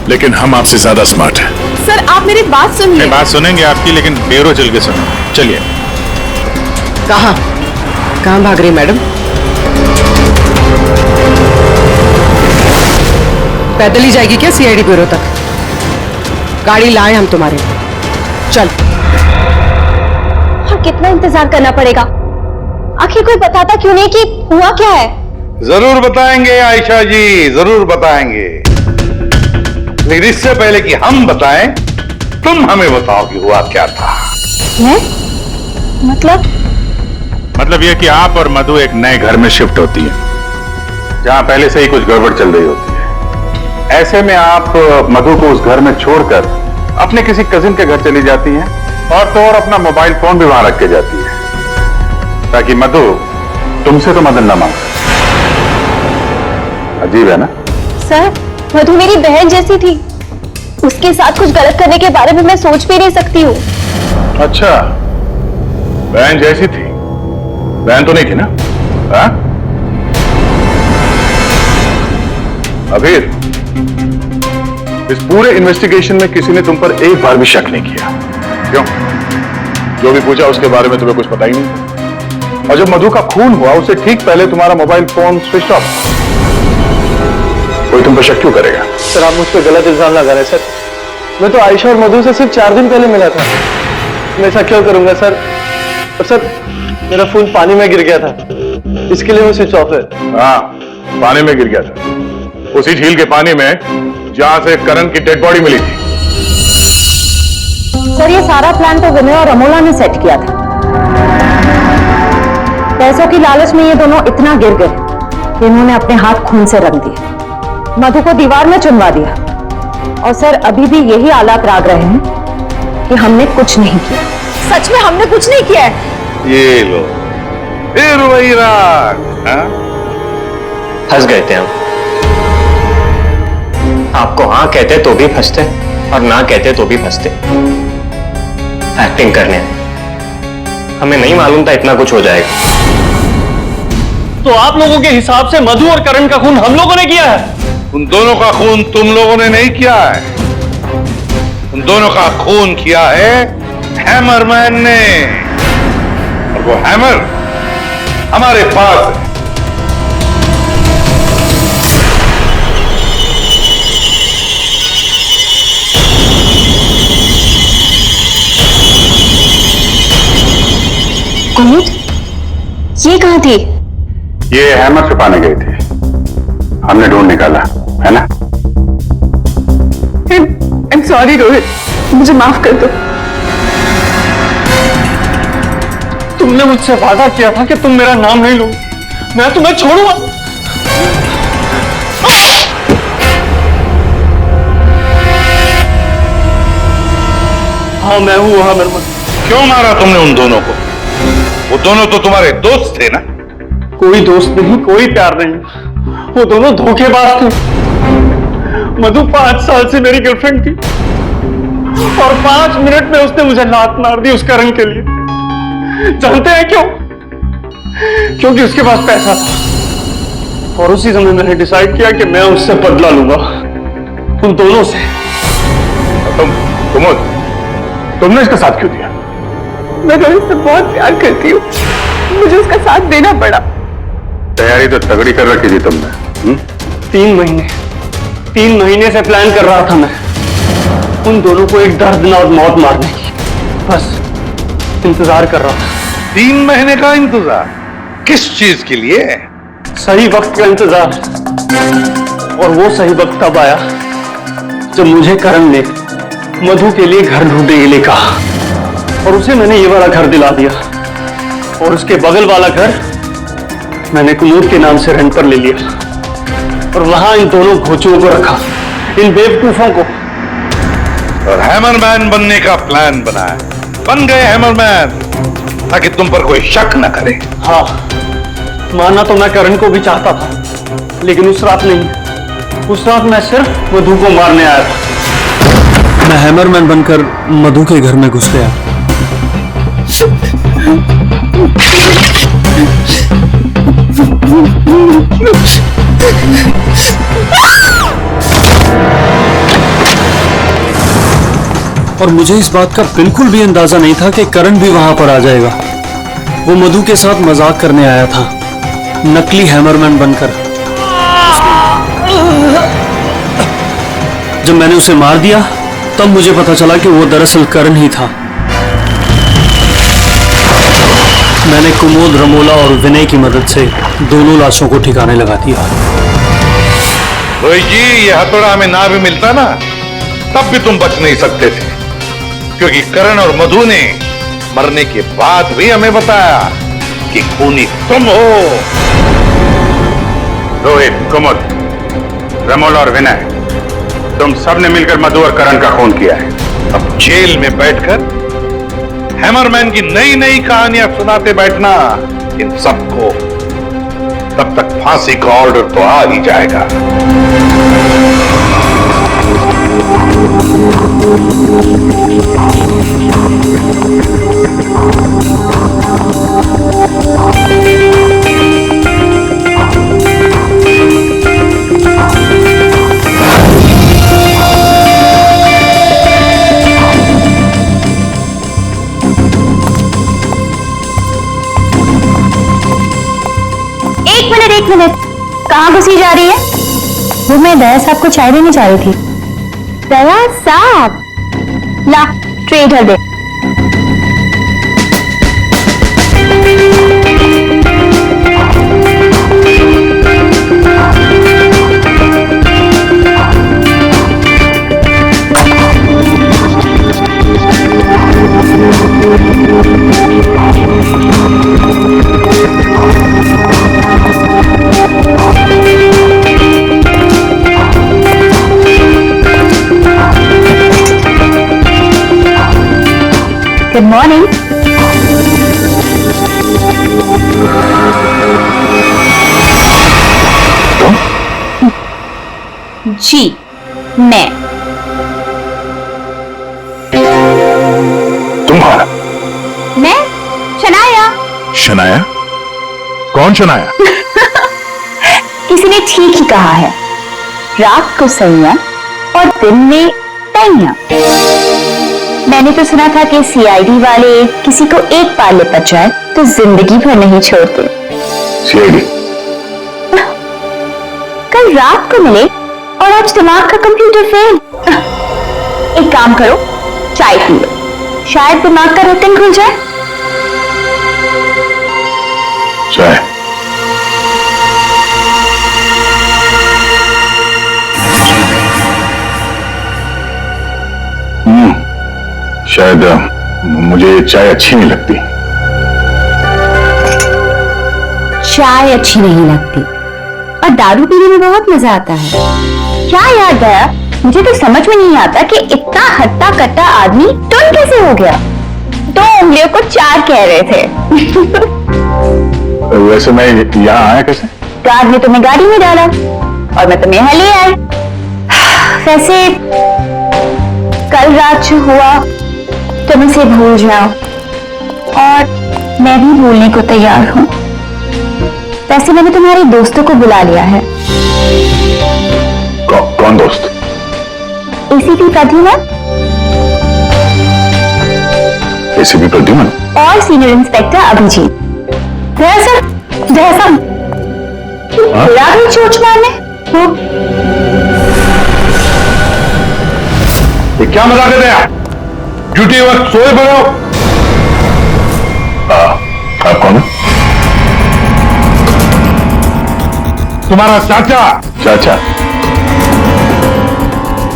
लेकिन हम आपसे ज्यादा स्मार्ट हैं। सर आप मेरी बात सुनिए। नहीं, बात सुनेंगे आपकी, लेकिन बेरो चल के सुनो। चलिए। कहाँ कहाँ भाग रही मैडम? पैदल ही जाएगी क्या सीआईडी ब्यूरो तक? गाड़ी लाए हम तुम्हारे। चल। और कितना इंतजार करना पड़ेगा? आखिर कोई बताता क्यों नहीं कि हुआ क्या है? जरूर बताएंगे आयशा जी, जरूर बताएंगे, लेकिन इससे पहले कि हम बताएं, तुम हमें बताओ कि हुआ क्या था। मैं? मतलब यह कि आप और मधु एक नए घर में शिफ्ट होती है जहां पहले से ही कुछ गड़बड़ चल रही होती है। ऐसे में आप मधु को उस घर में छोड़कर अपने किसी कजिन के घर चली जाती हैं और तो और अपना मोबाइल फोन भी वहां रख के जाती है ताकि मधु तुमसे तो मदद न मांगे। अजीब है ना? सर, मधु मेरी बहन जैसी थी। उसके साथ कुछ गलत करने के बारे में मैं सोच भी नहीं सकती हूँ। अच्छा, बहन जैसी थी? बहन तो नहीं थी ना? हाँ? अबीर, इस पूरे इन्वेस्टिगेशन में किसी ने तुम पर एक बार भी शक नहीं किया, क्यों? जो भी पूछा उसके बारे में तुम्हें कुछ पता ही नहीं। और जब मधु का खून हुआ उससे ठीक पहले तुम्हारा मोबाइल फोन स्विच ऑफ। कोई तुम पर शक क्यों करेगा? सर आप मुझ पर गलत इल्जाम लगा रहे हैं सर। मैं तो आयशा और मधु से सिर्फ 4 दिन पहले मिला था। मैं ऐसा क्यों करूंगा सर? और सर मेरा फोन पानी में गिर गया था, इसके लिए वो स्विच ऑफ है। हाँ, पानी में गिर गया था, उसी झील के पानी में जहां से करण की डेड बॉडी मिली थी। सर ये सारा प्लान तो विनय और अमोला ने सेट किया था। पैसों की लालच में ये दोनों इतना गिर गए कि इन्होंने अपने हाथ खून से रंग दिए, मधु को दीवार में चुनवा दिया। और सर अभी भी यही आलाप राग रहे हैं कि हमने कुछ नहीं किया। सच में हमने कुछ नहीं किया है। ये लो, फिर वही राग। हाँ? फंस गए थे हम। आपको हाँ कहते तो भी फंसते और ना कहते तो भी फंसते। एक्टिंग करने हमें नहीं मालूम था इतना कुछ हो जाएगा। तो आप लोगों के हिसाब से मधु और करण का खून हम लोगों ने किया है? उन दोनों का खून तुम लोगों ने नहीं किया है, उन दोनों का खून किया है हैमरमैन ने। और वो हैमर हमारे पास है। कुमुद, ये कहाँ थी? ये हैमर छुपाने गई थी, हमने ढूंढ निकाला, है ना? I'm sorry रोहित, मुझे माफ कर दो। तुमने मुझसे वादा किया था कि तुम मेरा नाम नहीं लोगे, मैं तुम्हें छोड़ूंगा। हाँ मैं हूँ हैमरमैन। क्यों मारा तुमने उन दोनों को? वो दोनों तो तुम्हारे दोस्त थे ना? कोई दोस्त नहीं, कोई प्यार नहीं, वो दोनों धोखेबाज थे। मधु 5 साल से मेरी गर्लफ्रेंड थी और 5 मिनट में उसने मुझे लात मार दी उस करण के लिए। जानते हैं क्यों? क्योंकि उसके पास पैसा था और उसी समय मैंने डिसाइड किया कि मैं उससे बदला लूंगा, उन दोनों से। तुमने इसका साथ क्यों दिया? मैं रोहित से बहुत प्यार करती हूँ, मुझे उसका साथ देना पड़ा। तैयारी तो तगड़ी कर रखी थी तुमने। 3 महीने से प्लान कर रहा था मैं उन दोनों को एक दर्दनाक मौत मारने की। बस इंतजार कर रहा था। 3 महीने का इंतजार? किस चीज के लिए? सही वक्त का इंतजार। और वो सही वक्त तब आया जब मुझे करण ने मधु के लिए घर ढूंढने के लिए कहा और उसे मैंने ये वाला घर दिला दिया और उसके बगल वाला घर मैंने कुमूद के नाम से रेंट पर ले लिया और वहां इन दोनों घोचुओं को रखा, इन बेवकूफों को। और हैमरमैन बनने का प्लान बनाया। बन गए हैमरमैन ताकि तुम पर कोई शक न करे। हाँ, मानना तो मैं करण को भी चाहता था, लेकिन उस रात नहीं। उस रात मैं सिर्फ मधु को मारने आया था। मैं हैमरमैन बनकर मधु के घर में घुस गया। और मुझे इस बात का बिल्कुल भी अंदाजा नहीं था कि करण भी वहां पर आ जाएगा। वो मधु के साथ मजाक करने आया था, नकली हैमरमैन बनकर। जब मैंने उसे मार दिया तब मुझे पता चला कि वो दरअसल करण ही था। मैंने कुमोद, रमोला और विनय की मदद से दोनों लाशों को ठिकाने लगा दिया। रोहित जी, ये हथौड़ा हमें ना भी मिलता ना, तब भी तुम बच नहीं सकते थे, क्योंकि करण और मधु ने मरने के बाद भी हमें बताया कि खूनी तुम हो। रोहित, कुमुद, रमोला और विनय, तुम सबने मिलकर मधु और करण का खून किया है। अब जेल में बैठकर हैमरमैन की नई नई कहानियां सुनाते बैठना इन सबको, तब तक फांसी का ऑर्डर तो आ ही जाएगा। एक मिनट, कहाँ घुसी जा रही है? वो मैं दया साहब को चाय देने जा रही थी। दया साहब, ला ट्रे इधर दे। Good morning. जी मैं। तुम्हारा? मैं शनाया। शनाया? कौन शनाया? किसी ने ठीक ही कहा है, रात को सैया और दिन में तैया। मैंने तो सुना था कि सीआईडी वाले किसी को एक बार लिपट जाए तो जिंदगी भर नहीं छोड़ते। सीआईडी? कल रात को मिले और आज दिमाग का कंप्यूटर फेल। एक काम करो, चाय पी लो, शायद दिमाग का रुटीन खुल जाए। चाय? शायद मुझे चाय अच्छी नहीं लगती। चाय अच्छी नहीं लगती और दारू पीने में बहुत मजा आता है। क्या याद आया, मुझे तो समझ में नहीं आता कि इतना हट्टा कट्टा आदमी टुन कैसे हो गया। 2 उंगलियों को 4 कह रहे थे। वैसे मैं यहाँ आया कैसे? कार ने तुम्हें गाड़ी में डाला और मैं तुम्हें यहाँ ले आई। वैसे कल रात जो हुआ तुम इसे भूल जाओ और मैं भी भूलने को तैयार हूं। वैसे मैंने तुम्हारे दोस्तों को बुला लिया है। कौन दोस्त? एसीपी प्रद्युमन। एसीपी प्रद्युमन और सीनियर इंस्पेक्टर अभिजीत। दहसम बुरा भी चोट मारने। ये क्या मजाक है दया? ड्यूटी वक्त सोए पड़े हो? आप कौन? तुम्हारा चाचा? चाचा?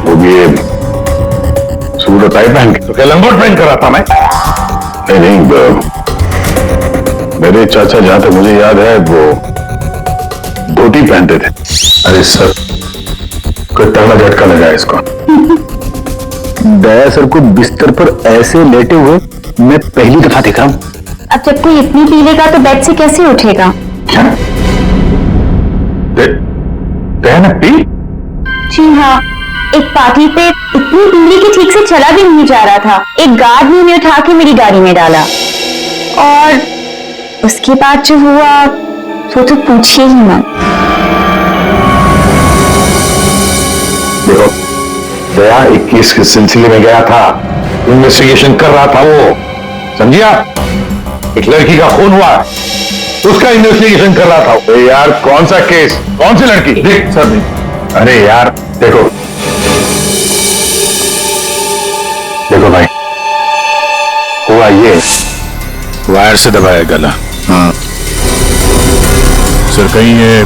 वो भी सूट और टाई पहन के? तो क्या लंगोट पहन कर आता मैं? नहीं, मेरे चाचा जहां तक मुझे याद है वो धोती पहनते थे। अरे सर, कोई तगड़ा झटका लगा इसको। दया सर को बिस्तर पर ऐसे लेटे हुए मैं पहली दफा देख रहा हूं। अब जब कोई इतनी पी लेगा तो बेड से कैसे उठेगा? क्या? दया ने पी? जी हाँ, एक पार्टी पे इतनी पीली कि ठीक से चला भी नहीं जा रहा था। एक गार्ड ने उन्हें उठा के मेरी गाड़ी में डाला और उसके बाद जो हुआ वो तो पूछिए ही मत। देखो, दया एक केस के सिलसिले में गया था इन्वेस्टिगेशन कर रहा था वो, समझिए आप? एक लड़की का खून हुआ, उसका इन्वेस्टिगेशन कर रहा था। अरे यार कौन सा केस, कौन सी लड़की? देख सर, अरे यार देखो देखो भाई, हुआ ये वायर से दबाया गला। हाँ सर कहीं ये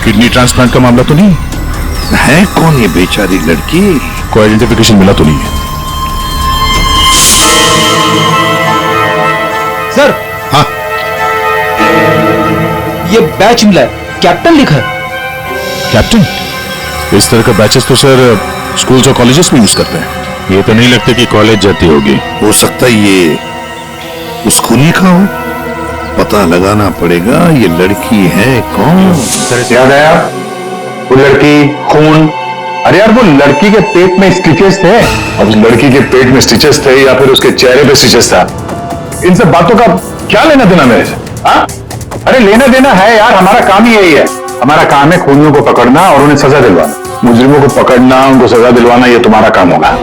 किडनी ट्रांसप्लांट का मामला तो नहीं है? कौन ये बेचारी लड़की? कोई आइडेंटिफिकेशन मिला तो नहीं है? सर हाँ ये बैच मिला है, कैप्टन लिखा है। कैप्टन? इस तरह का बैचेस तो सर स्कूल्स और कॉलेजेस में यूज करते हैं। ये तो नहीं लगता कि कॉलेज जाती होगी। हो सकता है ये उस खूनी का हो, पता लगाना पड़ेगा। ये लड़की है कौन? याद आया वो लड़की, खून? अरे यार वो लड़की के पेट में स्टिचेस थे। अब उस लड़की के पेट में स्टिचेस थे या फिर उसके चेहरे पे स्टिचेस था, इन सब बातों का क्या लेना देना मेरे से? हाँ? अरे लेना देना है यार, हमारा काम ही यही है। हमारा काम है खूनियों को पकड़ना और उन्हें सजा दिलवाना। मुजरिमों को पकड़ना, उनको सजा दिलवाना, ये तुम्हारा काम होगा।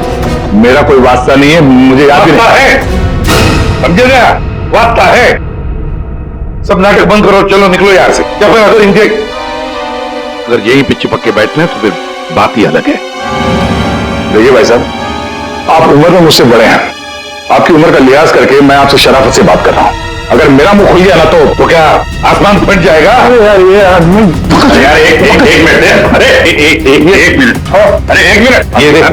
मेरा कोई वास्ता नहीं है, मुझे याद भी नहीं है। समझे ना? वास्ता है। सब नाटक बंद करो, चलो निकलो यहाँ से। क्या फिर अगर इनके अगर यहीं पे चिपक के बैठने तो फिर बात ही अलग है। देखिए भाई साहब, आप उम्र में मुझसे बड़े हैं, आपकी उम्र का लिहाज करके मैं आपसे शराफत से बात कर रहा हूं। अगर मेरा मुंह खुल गया ना तो क्या आसमान फट जाएगा? अरे यार ये आदमी, यार एक मिनट, अरे एक मिनट, अरे एक मिनट, ये देख,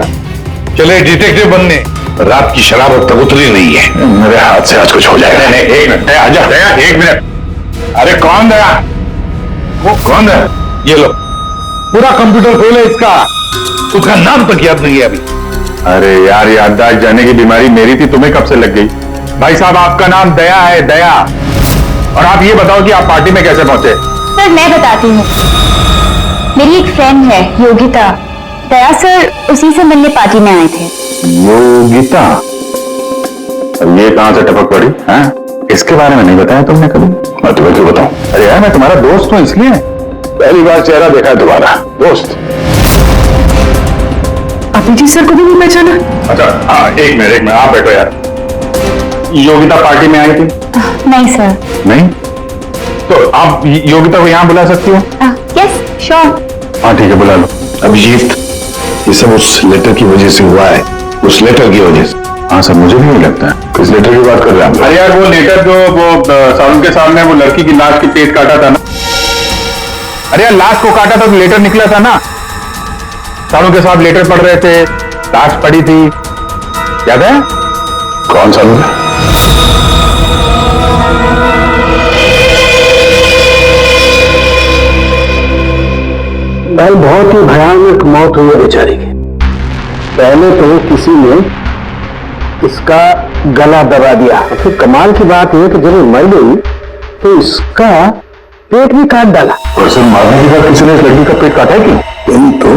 चले डिटेक्टिव बनने। रात की शराब अब तक उतरी नहीं है, मेरे हाथ से आज कुछ हो जाएगा। नहीं एक मिनट, आजा दया, एक मिनट। अरे कौन दया? वो कौन है? ये लो, पूरा कंप्यूटर खोले इसका, उसका नाम तक याद नहीं है अभी। अरे यार याददाश्त जाने की बीमारी मेरी थी, तुम्हें कब से लग गई? भाई साहब आपका नाम दया है, दया। और आप ये बताओ कि आप पार्टी में कैसे पहुंचे? सर मैं बताती हूँ, मेरी एक फ्रेंड है योगिता, दया सर उसी से मिलने पार्टी में आए थे। योगिता? अब ये कहां से टपक पड़ी? हैं? इसके बारे में नहीं बताया तुमने कभी? मैं तुम्हें क्यों बताऊं? अरे यार मैं तुम्हारा दोस्त हूं, इसलिए पहली बार चेहरा देखा है तुम्हारा। दोस्त? अभिजीत सर को भी नहीं पहचाना? अच्छा हाँ, एक मिनट आप बैठो यार। योगिता पार्टी में आई थी? नहीं सर। नहीं? तो आप योगिता को यहाँ बुला सकती हो? Yes sure. हाँ ठीक है, बुला लो। अभिजीत, ये सब उस लेटर की वजह से हुआ है, उस लेटर की वजह से। हाँ सर, मुझे भी नहीं लगता है। किस लेटर की बात कर रहे हैं? अरे यार वो लेटर जो वो साउंड के सामने वो लड़की की लाश की पेट काटा था ना। अरे यार लाश को काटा था तो लेटर निकला था ना। साउंड के साथ लेटर पढ़ रहे थे, लाश पड़ी थी, याद है? कौन सा लोग? भाई बहुत ही भयानक मौत हुई है बेचारी की। पहले तो किसी ने इसका गला दबा दिया, फिर कमाल की बात यह कि जब वो मर गई तो इसका पेट भी काट डाला। और सर मारने के बाद किसी ने इस लड़की का पेट काटा है क्यों? तो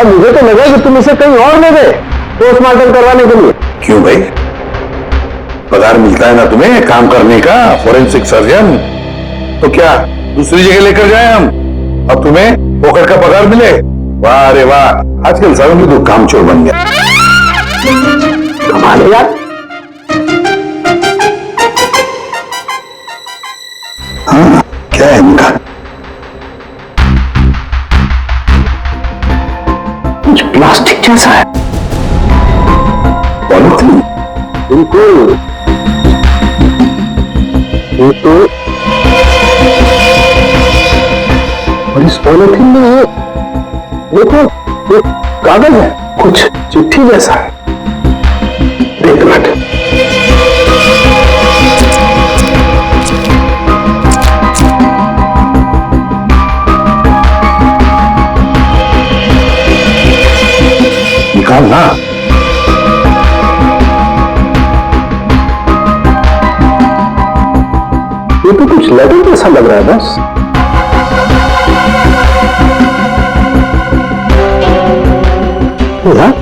अब मुझे तो लगा कि तुम इसे कहीं और ले गए पोस्टमार्टम करवाने के लिए। क्यों भाई? पगार मिलता है ना तुम्हें काम करने का, फॉरेंसिक सर्जन। तो क्या दूसरी जगह लेकर जाए हम? अब तुम्हें पोकर का पगार मिले? वाह रे वाह, आजकल सर्जन भी तो कामचोर बन गया। कमाल है यार। हाँ क्या है इनका? कुछ प्लास्टिक जैसा है। पॉलिथीन? बिल्कुल। ये तो और इस पॉलिथीन में ये देखो ये कागज है, कुछ चिट्ठी जैसा है। एक मिनट, निकाल ना। ये तो कुछ लेटर जैसा लग रहा है बस। यार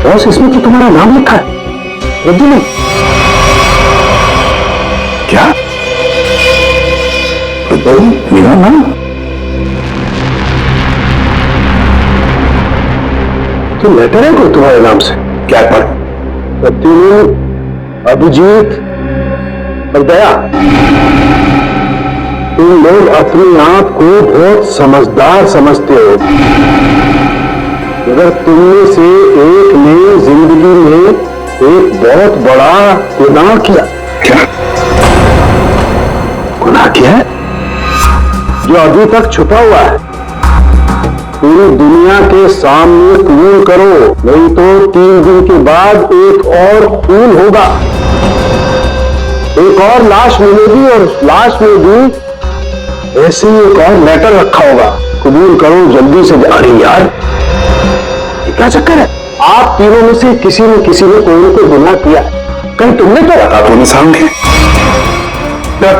बॉस, इसमें तो तुम्हारा नाम लिखा है, रद्दी नहीं? क्या? मेरा नाम? तो लेटर है कोई तुम्हारे नाम से? क्या पर? तीनों, अभिजीत और दया, तुम लोग अपने आप को बहुत समझदार समझते हो। अगर तुमने से एक ने जिंदगी में एक बहुत बड़ा गुनाह किया। क्या गुनाह किया है जो अभी तक छुपा हुआ है, पूरी दुनिया के सामने कबूल करो, नहीं तो 3 दिन के बाद एक और खून होगा, एक और लाश मिलेगी और उस लाश में भी ऐसे ही एक और लेटर रखा होगा। कबूल करो जल्दी से। अरे यार ये क्या चक्कर है? आप तीनों में से किसी ने कोई न कोई गुनाह किया, कहीं तुमने तो रखा तो इंसान के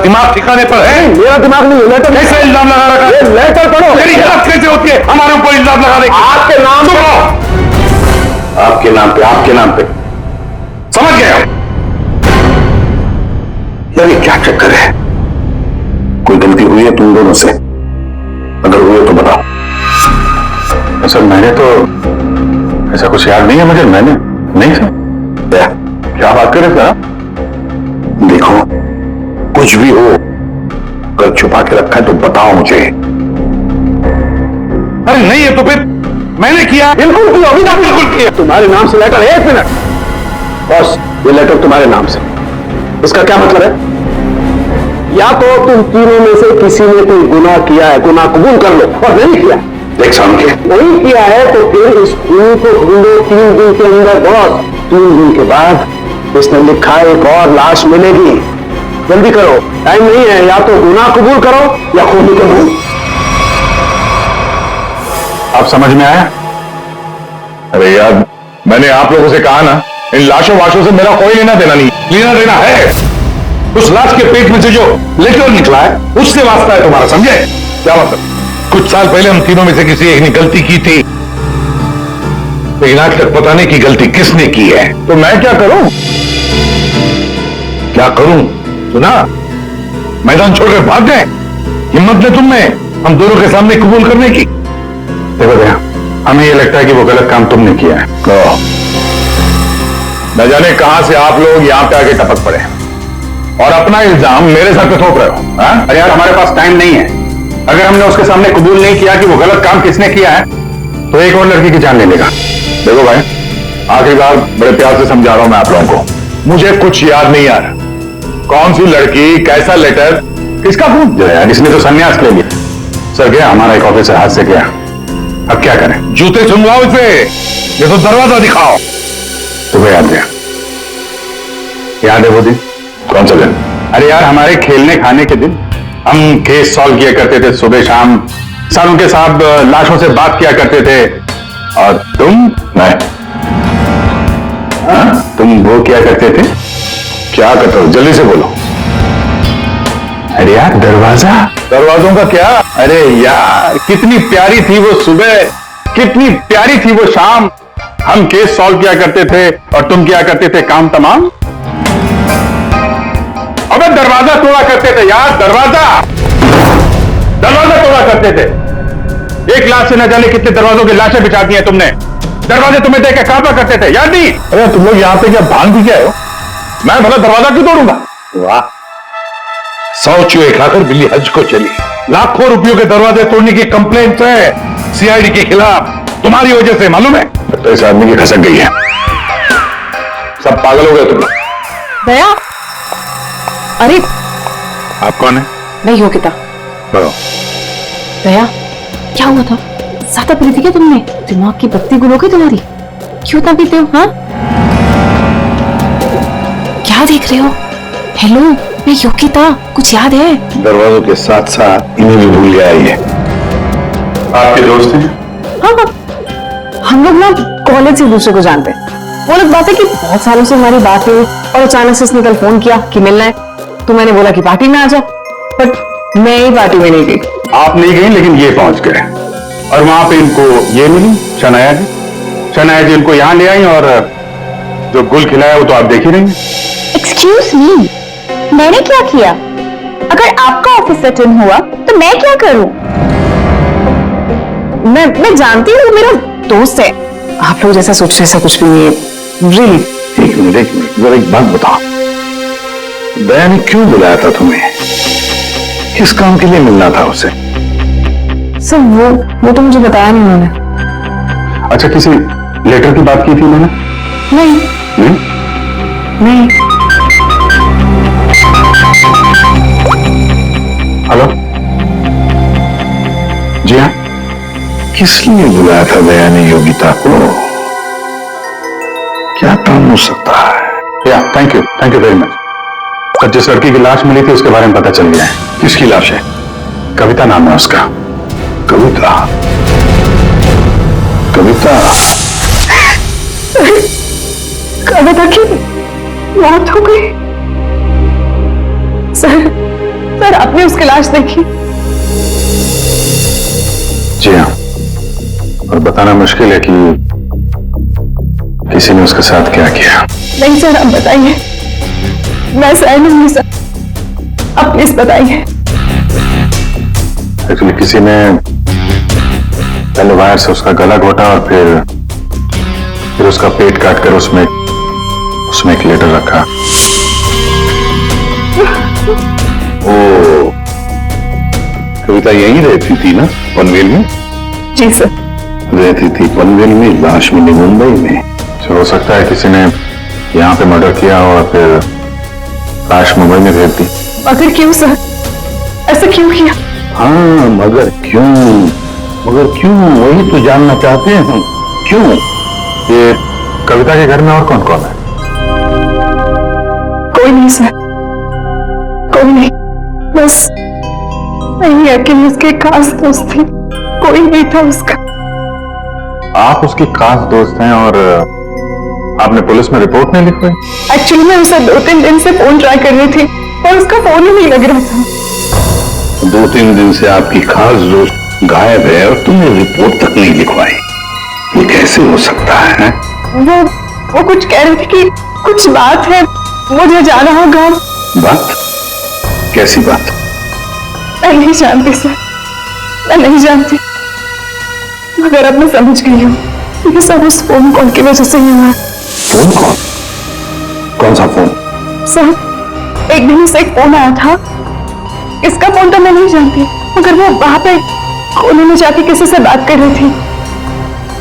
दिमाग ठिकाने पर है? मेरा दिमाग नहीं है। लेटर कैसे इल्जाम लगा रखा है? लेटर पढ़ो। तेरी हिम्मत कैसे होती है हमारे ऊपर इल्जाम लगा देगी? आपके नाम पे, आपके नाम पे समझ गए हम। यार ये क्या चक्कर है? कोई गलती हुई है तुम दोनों से? अगर हुई है तो बताओ। सर मैंने तो ऐसा कुछ याद नहीं है मुझे। मैंने नहीं सर। क्या बात कर रहे थे आप? देखो कुछ भी हो, अगर छुपा के रखा है तो बताओ मुझे। अरे नहीं है तो फिर मैंने किया। बिल्कुल किया, अभी ना बिल्कुल किया। तुम्हारे नाम से लेटर। 1 मिनट बॉस, ये लेटर तुम्हारे नाम से, इसका क्या मतलब है? या तो तुम तीनों में से किसी ने कोई गुनाह किया है, गुनाह कबूल कर लो, और नहीं किया। देख सामने नहीं किया है तो फिर इस खून को ढूंढो 3 दिन के अंदर बॉस। 3 दिन के बाद इसने लिखा है एक और लाश मिलेगी। जल्दी करो, टाइम नहीं है। या तो गुनाह कबूल करो या खून कबूल। आप समझ में आया? अरे यार मैंने आप लोगों से कहा ना, इन लाशों वाशों से मेरा कोई लेना देना नहीं। लेना देना है उस लाश के पेट में से जो लेटर निकला है, उससे वास्ता है तुम्हारा। समझे क्या मतलब? कुछ साल पहले हम तीनों में से किसी एक ने गलती की थी, लेकिन आज तक पता नहीं कि गलती किसने की है। तो मैं क्या करूं? क्या करूं? सुना, मैदान छोड़कर भाग गए। हिम्मत ने तुम में हम दोनों के सामने कबूल करने की। देखो भैया, हमें यह लगता है कि वो गलत काम तुमने किया है। न जाने कहां से आप लोग यहां पे आके टपक पड़े और अपना इल्जाम मेरे सर पे थोप रहे हो। अरे यार हमारे पास टाइम नहीं है। अगर हमने उसके सामने कबूल नहीं किया कि वो गलत काम किसने किया है, तो एक और लड़की की जान ले लेगा। देखो भाई, आखिरी बार बड़े प्यार से समझा रहा हूं मैं आप लोगों को, मुझे कुछ याद नहीं आ रहा। कौन सी लड़की, कैसा लेटर, किसका फोन जो यार? इसने तो संन्यास ले लिया। सर गया हमारा एक ऑफिसर हाथ से गया, अब क्या करें? जूते सुनवाओ इसे, ये तो दरवाजा दिखाओ। तुम्हें याद गया? याद है वो दिन? कौन सा दिन? अरे यार हमारे खेलने खाने के दिन हम केस सॉल्व किया करते थे सुबह शाम, सारों के साथ लाशों से बात किया करते थे। और तुम? नहीं, तुम वो क्या करते थे? क्या करते हो? जल्दी से बोलो। अरे यार दरवाजा, दरवाजों का क्या? अरे यार कितनी प्यारी थी वो सुबह, कितनी प्यारी थी वो शाम। हम केस सॉल्व किया करते थे और तुम क्या करते थे? काम तमाम। अबे दरवाजा तोड़ा करते थे यार, दरवाजा तोड़ा करते थे। एक लाश से न जाने कितने दरवाजों की लाशें बिछा दी हैं तुमने। दरवाजे तुम्हें देख के कांपा करते थे, याद नहीं? अरे तुम लोग यहां पे क्या भांग भी क्या हो? मैं भला दरवाजा क्यों तोड़ूंगा? वाह, 100 चूहे खाकर बिल्ली हज को चली। लाखों रुपयों के दरवाजे तोड़ने की कंप्लेंट है सीआईडी के खिलाफ, तुम्हारी वजह से। मालूम है? तो इस आदमी की खसक गई है। सब पागल हो गए तुम लोग। दया, अरे आप कौन है? मैं योगिता। बताओ। दया, क्या हुआ था? ज्यादा पी थी क्या तुमने? दिमाग की बत्ती गुल हो गई तुम्हारी? क्यों था पीते हो? हाँ, क्या देख रहे हो? हेलो, मैं योगिता, कुछ याद है? दरवाजों के साथ साथ इन्हें भी भूल गया ये। आपके दोस्त हैं? हाँ हाँ, हम लोग ना कॉलेज से एक दूसरे को जानते हैं। वो लोग बात है कि बहुत सालों से हमारी बात हुई और अचानक से इसने कल फोन किया कि मिलना है, तो मैंने बोला कि पार्टी में आ जा, बट मैं ही पार्टी में नहीं गई। आप नहीं गई लेकिन ये पहुंच गए और वहां पे इनको ये मिली शनाया जी इनको यहां ले आई और जो गुल खिलाया वो तो आप देख ही रही हैं। एक्सक्यूज मी, मैंने क्या किया? अगर आपका ऑफिस अटेंड हुआ तो मैं क्या करूं? मैं जानती हूँ, मेरा दोस्त है। आप लोग जैसा सोच रहे ऐसा कुछ भी नहीं है। रियली। एक मिनट जरा एक बात बताओ, दया ने क्यों बुलाया था तुम्हें? किस काम के लिए मिलना था उसे? सर वो तो मुझे बताया नहीं उन्होंने। अच्छा, किसी लेटर की बात की थी मैंने? नहीं नहीं। हेलो, जी हाँ। किस लिए बुलाया था दया ने योगिता को? क्या काम हो सकता है? या थैंक यू वेरी मच। पर जिस लड़की की लाश मिली थी उसके बारे में पता चल गया है। किसकी लाश है? कविता नाम है उसका। कविता? कविता कविता की मौत हो गई? सर आपने उसकी लाश देखी? जी हाँ, और बताना मुश्किल है कि किसी ने उसके साथ क्या किया। नहीं सर, आप बताइए, मैं सहन नहीं सर, आप प्लीज बताइए। एक्चुअली किसी ने पहले वायर से उसका गला घोटा और फिर उसका पेट काटकर उसमें एक लेटर रखा। ओ, कविता यहीं रहती थी ना, पनवेल में? जी सर। रहती थी पनवेल में, लाश मिली मुंबई में। तो हो सकता है किसी ने यहाँ पे मर्डर किया और फिर लाश मुंबई में भेज दी। मगर क्यों सर, ऐसा क्यों किया? हाँ, मगर क्यों वही तो जानना चाहते हैं हम। क्यों? ये कविता के घर में और कौन कौन है? कोई नहीं सर, कोई नहीं, बस मैं अकेली उसके खास दोस्त थी, कोई नहीं था उसका। आप उसकी खास दोस्त हैं और आपने पुलिस में रिपोर्ट नहीं लिखवाई? एक्चुअली मैं उसे 2-3 दिन से फोन ट्राई कर रही थी और उसका फोन ही नहीं लग रहा था। 2-3 दिन से आपकी खास दोस्त गायब है और तुमने रिपोर्ट तक नहीं लिखवाई? ये कैसे हो सकता है? वो कुछ कह रही थी कि कुछ बात है, मुझे जाना होगा। बात? कैसी बात? मैं नहीं जानती सर, मैं नहीं जानती, मगर अब मैं समझ गई हूँ ये सब उस फोन कॉल की वजह से ही हुआ। Phone call? कौन सा फोन? सर एक दिन उसे एक फोन आया था, इसका फोन तो मैं नहीं जानती, मगर वो वहां पे कोने में जाके किसी से बात कर रही थी।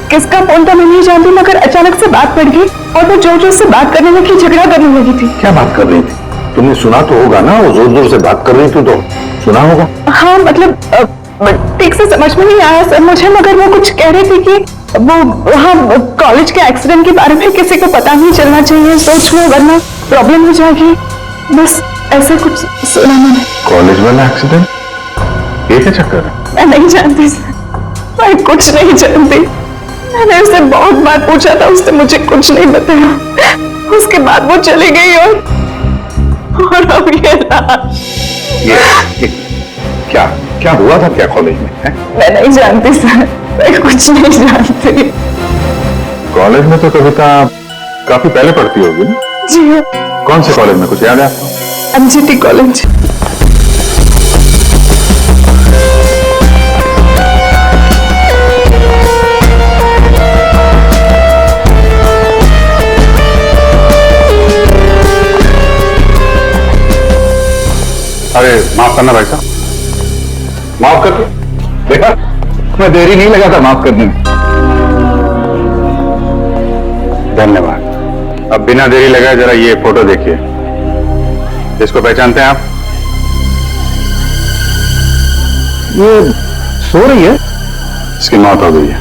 किसका फोन तो मैं नहीं जानती, मगर अचानक से बात पड़ गई और वो जोर से बात करने लगी, झगड़ा करने लगी थी। क्या बात कर रही थी? तुमने सुना तो होगा ना, वो जोर से बात कर रही थी तो सुना होगा। हाँ मतलब ठीक से समझ में नहीं आया सर मुझे, मगर वो कुछ कह रही थी कि वो वहाँ कॉलेज के एक्सीडेंट के बारे में किसी को पता नहीं चलना चाहिए, सोच लो वरना प्रॉब्लम हो जाएगी, बस ऐसे कुछ सुना मैंने। कॉलेज वाला एक्सीडेंट? ये क्या चक्कर है? मैं नहीं जानती सर, मैं कुछ नहीं जानती। मैंने उससे बहुत बार पूछा था, उसने मुझे कुछ नहीं बताया। उसके बाद वो चली गई और अब ये क्या हुआ था क्या कॉलेज में है? मैं नहीं जानती सर, मैं कुछ नहीं जानती। कॉलेज में तो कविता काफी पहले पढ़ती होगी ना? जी हाँ। कौन से कॉलेज में, कुछ याद है आपको? MGT college. अरे माफ करना भाई साहब। माफ कर दो। देखा, मैं देरी नहीं लगा था माफ करने में। धन्यवाद। अब बिना देरी लगाए जरा ये फोटो देखिए। इसको पहचानते हैं आप? ये सो रही है? इसकी मौत हो गई है।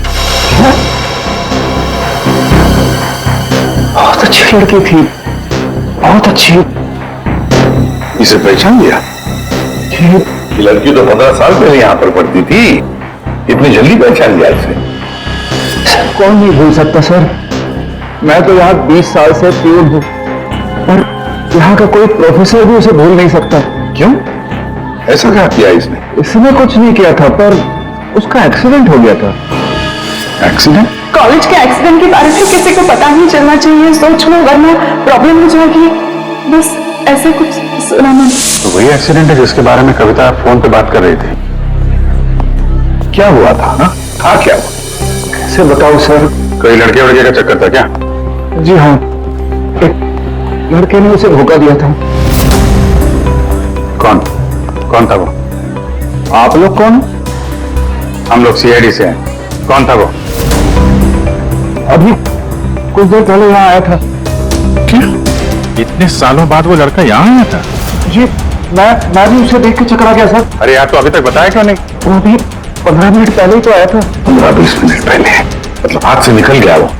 बहुत अच्छी लड़की थी, बहुत अच्छी। इसे पहचान लिया? ये लड़की तो 15 साल पहले यहाँ पर पढ़ती थी, इतनी जल्दी पहचान लिया इसे? कौन नहीं भूल सकता सर, मैं तो यहाँ 20 साल से प्यूर हूँ और यहाँ का कोई प्रोफेसर भी उसे भूल नहीं सकता। क्यों? ऐसा क्या किया इसने? इसने कुछ नहीं किया था, पर उसका एक्सीडेंट हो गया था। एक्सीडेंट? कॉलेज के एक्सीडेंट के बारे में किसी को पता नहीं चलना चाहिए, सोच लो वरना प्रॉब्लम हो जाएगी, बस ऐसे कुछ सुना मैंने। तो वही एक्सीडेंट है जिसके बारे में कविता फोन पे बात कर रही थी। क्या हुआ था? हाँ क्या हुआ? कैसे बताऊं सर? कोई लड़के वड़के का चक्कर था क्या? जी हाँ, एक लड़के ने उसे धोखा दिया था। कौन कौन था वो? आप लोग कौन? हम लोग सीआईडी से हैं। कौन था वो? अभी कुछ देर पहले यहाँ आया था। क्या? इतने सालों बाद वो लड़का यहाँ आया था? जी मैं भी उसे देख के चकरा गया सर। अरे यार, तो अभी तक बताया क्यों नहीं? वो अभी 15 मिनट पहले ही तो आया था। 15-20 मिनट पहले, मतलब हाथ से निकल गया वो।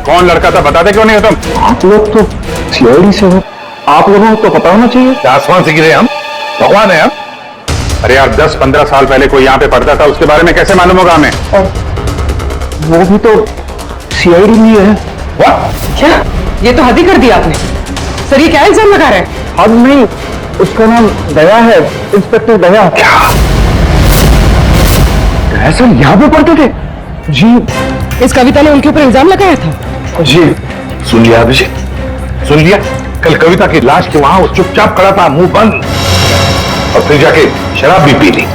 कौन लड़का था, बताते क्यों नहीं हो तुम? आप लोग तो सीआईडी से हो, आप लोगों को तो पता होना चाहिए। क्या आसमान से गिरे हम? भगवान है हम? अरे यार, 10-15 साल पहले कोई यहाँ पे पढ़ता था, उसके बारे में कैसे मालूम होगा हमें? और वो भी तो सीआईडी में है। वाह, क्या ये तो हद ही कर दिया आपने। सर ये क्या इल्जाम लगा रहे हैं? हद नहीं, उसका नाम दया है, इंस्पेक्टर दया। क्या सर यहाँ पे पढ़ते थे? जी। इस कविता ने उनके ऊपर इल्जाम लगाया था? जी। सुन लिया अभिषेक, सुन लिया? कल कविता की लाश के वहां वो चुपचाप खड़ा था, मुंह बंद, और फिर जाके शराब भी पी ली।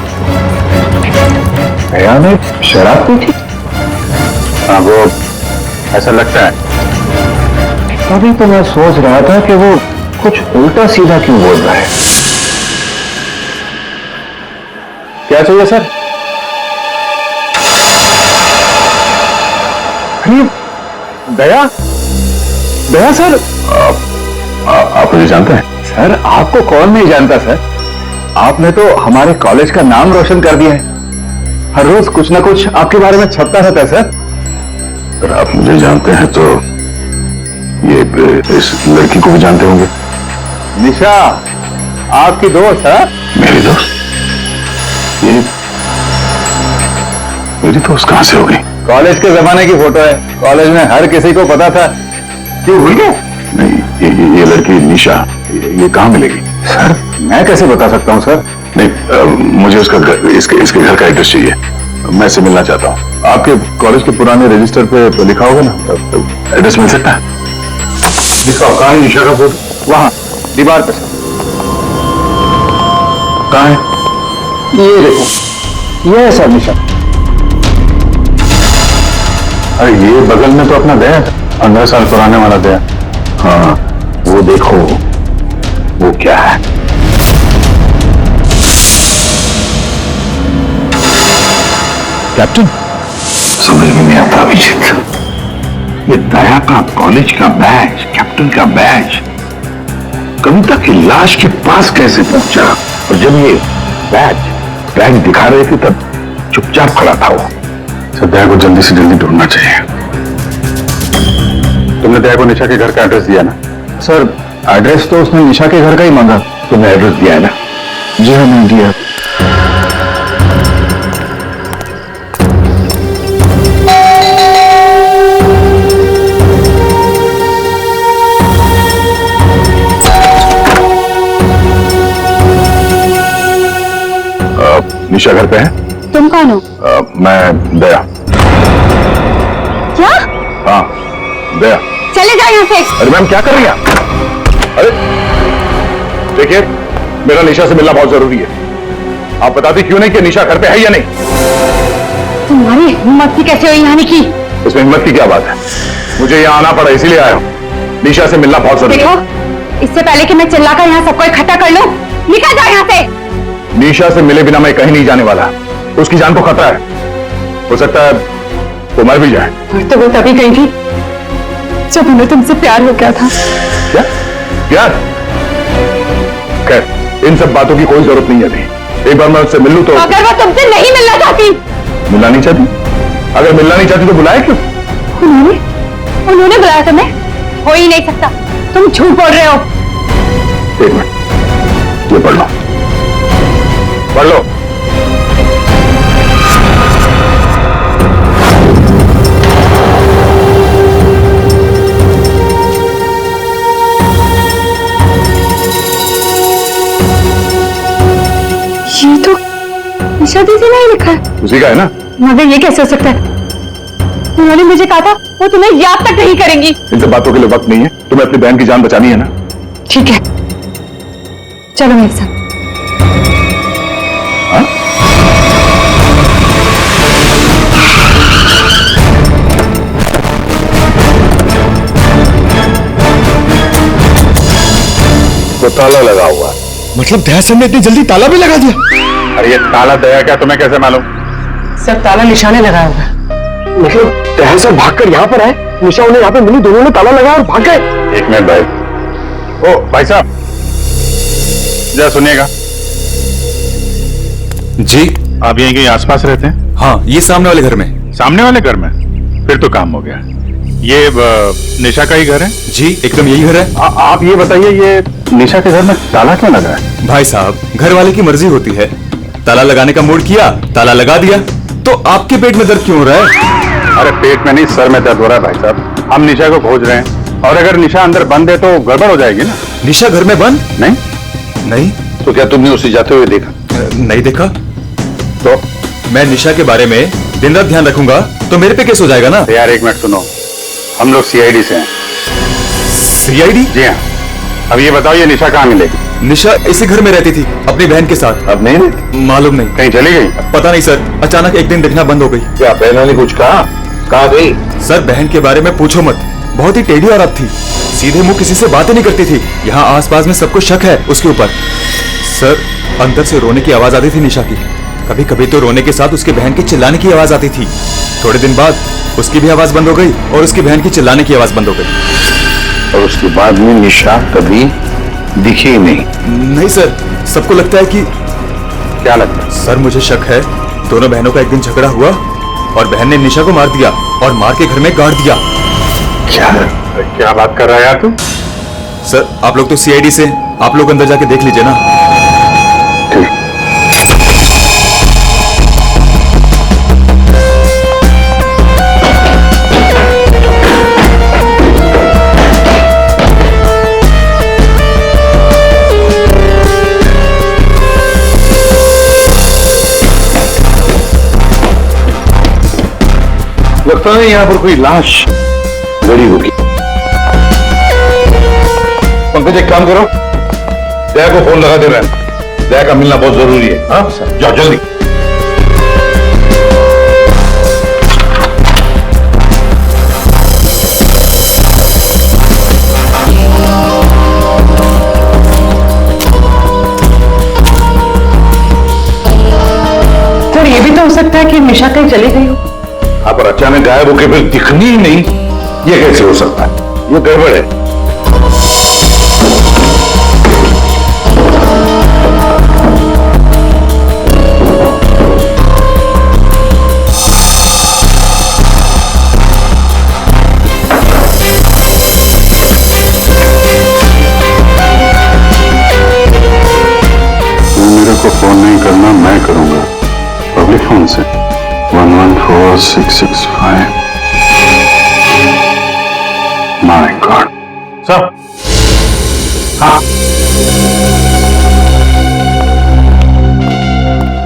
दया ने शराब पी थी? हाँ, वो ऐसा लगता है। तभी तो मैं सोच रहा था कि वो कुछ उल्टा सीधा क्यों बोल रहा है। क्या चाहिए सर? दया, दया सर। आप मुझे जानते हैं? सर आपको कौन नहीं जानता सर, आपने तो हमारे कॉलेज का नाम रोशन कर दिया है। हर रोज कुछ ना कुछ आपके बारे में छपता रहता है सर। अगर आप मुझे जानते हैं तो ये इस लड़की को भी जानते होंगे। निशा आपकी दोस्त है? मेरी दोस्त? ये मेरी दोस्त कहां से हो गई? कॉलेज के जमाने की फोटो है, कॉलेज में हर किसी को पता था। क्यों भूल गए? नहीं, ये लड़की निशा, ये कहां मिलेगी? सर मैं कैसे बता सकता हूँ सर? नहीं, मुझे उसका घर, इसके घर का एड्रेस चाहिए। मैं इससे मिलना चाहता हूँ। आपके कॉलेज के पुराने रजिस्टर पे लिखा होगा ना, एड्रेस मिल सकता है? दिखाओ, कहाँ है निशा का फोटो? वहां दीवार पे सर। कहाँ है? ये देखो, ये है सर निशा। अरे ये बगल में तो अपना दया है, 15 साल पुराने वाला दया। हाँ, वो देखो, वो क्या है? कैप्टन, समझ में नहीं आता अभिजीत। ये दया का कॉलेज का बैच, कैप्टन का बैच, कविता की लाश के पास कैसे पहुंचा? और जब ये बैच दिखा रहे थे तब चुपचाप खड़ा था वो। सर दया को जल्दी से जल्दी ढूंढना चाहिए। तुमने दया को निशा के घर का एड्रेस दिया ना? सर एड्रेस तो उसने निशा के घर का ही मांगा। तुमने एड्रेस दिया है ना? जी हाँ मैंने दिया। निशा घर पे है? तुम कौन हो? मैं दया। क्या? हाँ दया। चले जाओ यहाँ से। अरे मैम क्या कर रही हैं? अरे देखिए, मेरा निशा से मिलना बहुत जरूरी है। आप बताती क्यों नहीं कि निशा घर पे है या नहीं? तुम्हारी हिम्मत ही कैसे हुई आने की? इसमें हिम्मत की क्या बात है? मुझे यहाँ आना पड़ा इसलिए आया हूँ। निशा से मिलना बहुत जरूरी है। देखो, इससे पहले कि मैं चिल्लाकर यहाँ सबको इकट्ठा कर लूं, निकल जाओ यहाँ से। निशा से मिले बिना मैं कहीं नहीं जाने वाला। उसकी जान को खतरा है, हो सकता है वो मर भी जाए। और तो वो तभी गई थी जब उन्हें तुमसे प्यार हो गया था। क्या प्यार? खैर इन सब बातों की कोई जरूरत नहीं है अभी। एक बार मैं उससे मिल लूं तो। अगर वो तुमसे नहीं मिलना चाहती? मिलना नहीं चाहती? अगर मिलना नहीं चाहती तो बुलाया क्यों? उन्होंने बुलाया तुम्हें? हो ही नहीं सकता, तुम झूठ बोल रहे हो। एक मिनट, ये पढ़ लो, पढ़ लो। ये तो निशा दीदी ने ही लिखा है। उसी का है ना? मगर ये कैसे हो सकता है? उन्होंने मुझे कहा था वो तुम्हें याद तक नहीं करेंगी। इन सब बातों के लिए वक्त नहीं है। तुम्हें अपनी बहन की जान बचानी है ना? ठीक है, चलो मेरे साथ। हाँ? तो ताला लगा हुआ। मतलब दया सर ने इतनी जल्दी ताला भी लगा दिया? अरे ये ताला दया क्या तुम्हें कैसे मालूम? सर ताला निशाने लगाया होगा। मतलब दया सर भागकर यहाँ पर आए, निशा उन्हें यहाँ पे मिली, दोनों ने ताला लगाया और भाग गए। एक मिनट भाई। ओ भाई साहब जरा सुनिएगा। जी आप यहीं कहीं आसपास रहते हैं? हाँ, ये सामने वाले घर में। सामने वाले घर में? फिर तो काम हो गया। ये निशा का ही घर है? जी एकदम यही घर है। आप ये बताइए, ये निशा के घर में ताला क्यों लगा है? भाई साहब, घर वाले की मर्जी होती है, ताला लगाने का मूड किया, ताला लगा दिया। तो आपके पेट में दर्द क्यों हो रहा है? अरे पेट में नहीं, सर में दर्द हो रहा है भाई साहब। हम निशा को खोज रहे हैं और अगर निशा अंदर बंद है तो गड़बड़ हो जाएगी ना। निशा घर में बंद? नहीं। तो क्या तुमने उसे जाते हुए देखा? नहीं देखा। तो मैं निशा के बारे में दिन रात ध्यान रखूंगा तो मेरे पे केस हो जाएगा ना। यार एक मिनट सुनो, हम लोग सीआईडी से हैं। सीआईडी? जी हाँ। अब ये बताओ, ये निशा कहाँ मिलेगी? निशा इसी घर में रहती थी अपनी बहन के साथ। अब नहीं रहती? मालूम नहीं, कहीं चली गई? पता नहीं सर, अचानक एक दिन दिखना बंद हो गई। क्या बहना ने कुछ कहा? कहाँ गई? सर बहन के बारे में पूछो मत, बहुत ही टेढ़ी औरत थी, सीधे मुंह किसी से बातें नहीं करती थी। यहाँ आसपास में सबको शक है उसके ऊपर। सर अंदर से रोने की आवाज आती थी निशा की, कभी कभी तो रोने के साथ उसके बहन के चिल्लाने की आवाज आती थी। थोड़े दिन बाद उसकी भी आवाज बंद हो गई और उसकी बहन की चिल्लाने की आवाज बंद हो गई। और उसके बाद में निशा कभी दिखी ही नहीं? नहीं सर, सबको लगता है कि। क्या लगता है? सर मुझे शक है दोनों बहनों का एक दिन झगड़ा हुआ और बहन ने निशा को मार दिया और मार के घर में गाड़ दिया। क्या बात कर रहा है यार तू? सर आप लोग तो सीआईडी से, आप लोग अंदर जाके देख लीजिए ना। ठीक। लगता है यहाँ पर कोई लाश गड़ी होगी। पंकज एक काम करो, दया को फोन लगा दे रहे हैं, दया का मिलना बहुत जरूरी है। हाँ सर, जाओ जल्दी। सर ये भी तो हो सकता है कि निशा कहीं चली गई हो। हाँ, पर अचानक गायब होके फिर दिखनी ही नहीं, ये कैसे हो सकता है? ये गड़बड़ है। मेरे को फोन नहीं करना, मैं करूंगा पब्लिक फोन से। 114665। My God. सर हाँ,